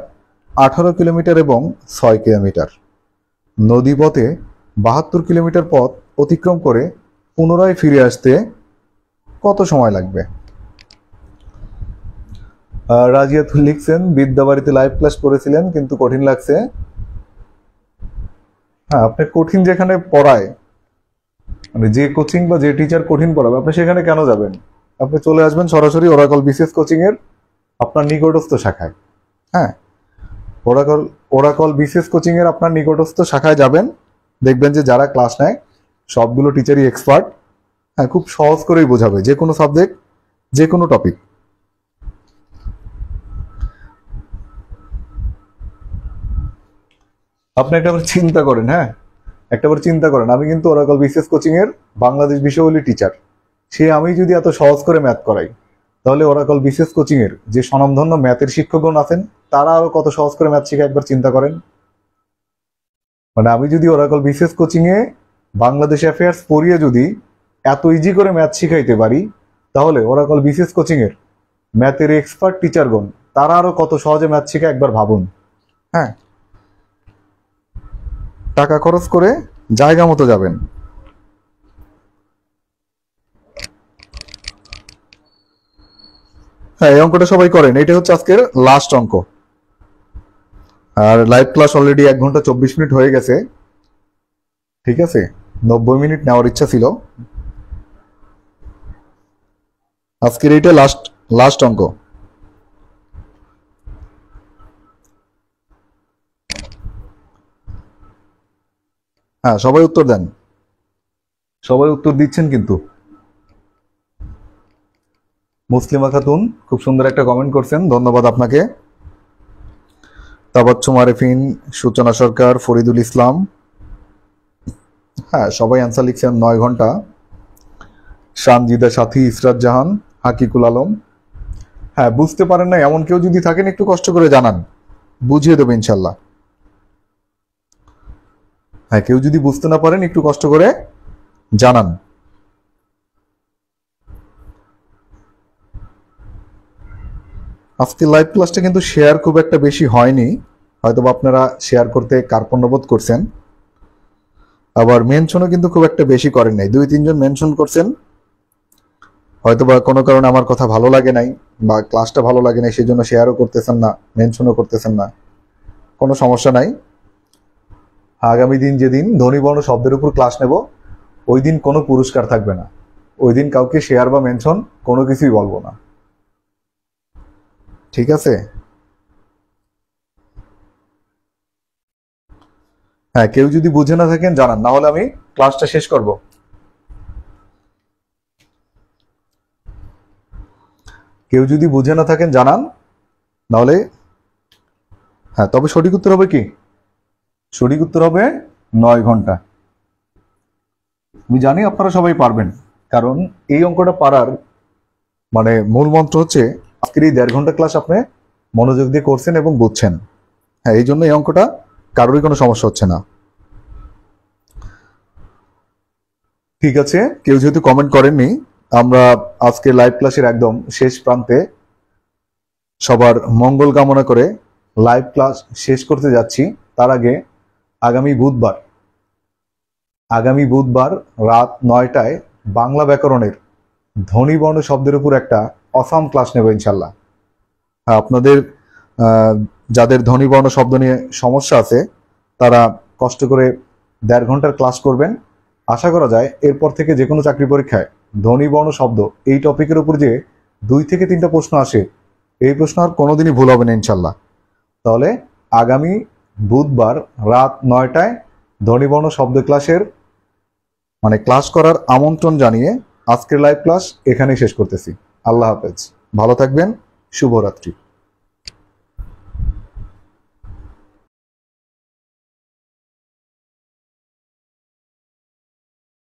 18 কিলোমিটার এবং 6 কিলোমিটার, নদীপথে 72 কিলোমিটার পথ অতিক্রম করে পুনরায় ফিরে আসতে কত সময় লাগবে? রাজিয়াতুল লিখছেন বিদ্যাবাড়িতে লাইভ ক্লাস করেছিলেন কিন্তু কঠিন লাগছে। হ্যাঁ, আপনি কঠিন যেখানে পড়ায়, মানে যে কোচিং বা যে টিচার কঠিন পড়াবে, আপনি সেখানে কেন যাবেন? আপনি চলে আসবেন সরাসরি ওরাকল বিসিএস কোচিং এর আপনার নিকটস্থ শাখায়। হ্যাঁ, ওরাকল বিসিএস কোচিং এর আপনার নিকটস্থ শাখায় যাবেন, দেখবেন যে যারা ক্লাস নেয় সবগুলো টিচারই এক্সপার্ট। হ্যাঁ, খুব সহজ করেই বোঝাবে যে কোনো সাবজেক্ট, যে কোনো টপিক। আপনি একটাবার চিন্তা করেন। হ্যাঁ, একটাবার চিন্তা করেন, আমি কিন্তু ওরাকল বিসিএস কোচিং এর বাংলাদেশ বিষয়বলী টিচার, আমি যদি এত সহজ করে ম্যাথ করাই, তাহলে ওরাকল বিসিএস কোচিং এর যে স্বনামধন্য ম্যাথের শিক্ষকগণ আছেন তারা আরো কত সহজ করে ম্যাথ শিখে, একবার চিন্তা করেন। মানে আমি যদি ওরাকল বিসিএস কোচিং এ বাংলাদেশ অ্যাফেয়ার্স পড়িয়ে যদি এত ইজি করে ম্যাথ শিখাইতে পারি, তাহলে ওরাকল বিসিএস কোচিং এর ম্যাথের এক্সপার্ট টিচারগণ তারা আরো কত সহজে ম্যাথ শিখে, একবার ভাবুন। হ্যাঁ, টাকা খরচ করে জায়গা মতো যাবেন। হ্যাঁ, এই অঙ্কটা সবাই করেন, এটা হচ্ছে আজকের লাস্ট অঙ্ক। আর লাইভ ক্লাস অলরেডি 1 ঘন্টা 24 মিনিট হয়ে গেছে। ঠিক আছে, 90 মিনিট নেওয়ার ইচ্ছা ছিল। আজকের এইটা লাস্ট অঙ্ক। হ্যাঁ, সবাই উত্তর দেন, সবাই উত্তর দিচ্ছেন কিন্তু। মুসলিমা খাতুন খুব সুন্দর একটা কমেন্ট করছেন, ধন্যবাদ আপনাকে। তাবাচ্চুম আরেফিন, সূচনা সরকার, ফরিদুল ইসলাম, হ্যাঁ সবাই অ্যান্সার লিখছেন। 9 ঘন্টা। সানজিদা সাথী, ইসরাত জাহান, হাকিকুল আলম। হ্যাঁ, বুঝতে পারেন না এমন কেউ যদি থাকেন একটু কষ্ট করে জানান, বুঝিয়ে দেবো ইনশাল্লাহ। হ্যাঁ, কেউ যদি বুঝতে না পারেন একটু কষ্ট করে জানান। আজকে লাইভ ক্লাসটা কিন্তু শেয়ার খুব একটা বেশি হয়নি, হয়তো আপনারা শেয়ার করতে কার্পণ্যবোধ করছেন। আবার মেনশনও কিন্তু খুব একটা বেশি করেন নাই, 2-3 জন মেনশন করছেন, হয়তো বা কোনো কারণে আমার কথা ভালো লাগে নাই বা ক্লাসটা ভালো লাগে নাই, সেই জন্য শেয়ারও করতেছেন না, মেনশনও করতেছেন না, কোনো সমস্যা নাই। আগামী দিন যেদিন ধ্বনিবর্ণ শব্দের উপর ক্লাস নেব, ওই দিন কোনো পুরস্কার থাকবে না, ওই দিন কাউকে শেয়ার বা মেনশন কোনো কিছুই বলবো না, ঠিক আছে? হ্যাঁ, কেউ যদি বুঝে না থাকেন জানান, না হলে আমি ক্লাসটা শেষ করব। কেউ যদি বুঝে না থাকেন জানান, নাহলে হ্যাঁ, তবে সঠিক উত্তর হবে কি? সঠিক উত্তর হবে 9 ঘন্টা। আমি জানি আপনারা সবাই পারবেন, কারণ এই অঙ্কটা পারার মানে মূল মন্ত্র হচ্ছে আজকের এই 1.5 ঘন্টা ক্লাস আপনি মনোযোগ দিয়ে করছেন এবং বুঝছেন। হ্যাঁ, এই জন্য এই অঙ্কটা কারোরই কোনো সমস্যা হচ্ছে না। ঠিক আছে, কেউ যেহেতু কমেন্ট করেননি, আমরা আজকে লাইভ ক্লাসের একদম শেষ প্রান্তে সবার মঙ্গল কামনা করে লাইভ ক্লাস শেষ করতে যাচ্ছি। তার আগে আগামী বুধবার রাত 9টায় বাংলা ব্যাকরণের ধ্বনিবর্ণ শব্দের উপর একটা অসাম ক্লাস নেব ইনশাল্লাহ। আপনাদের যাদের ধ্বনিবর্ণ শব্দ নিয়ে সমস্যা আছে তারা কষ্ট করে 1.5 ঘন্টার ক্লাস করবেন। আশা করা যায় এরপর থেকে যে কোনো চাকরি পরীক্ষায় ধ্বনিবর্ণ শব্দ এই টপিকের উপর যে 2 থেকে 3টা প্রশ্ন আসে, এই প্রশ্ন আর কোনোদিনই ভুল হবে না ইনশাল্লাহ। তাহলে আগামী বুধবার রাত 9টায় ধ্বনিবর্ণ শব্দ ক্লাসের ক্লাস করার আমন্ত্রণ জানিয়ে আজকের লাইভ ক্লাস এখানেই শেষ করতেছি। আল্লাহ হাফেজ, ভালো থাকবেন, শুভরাত্রি।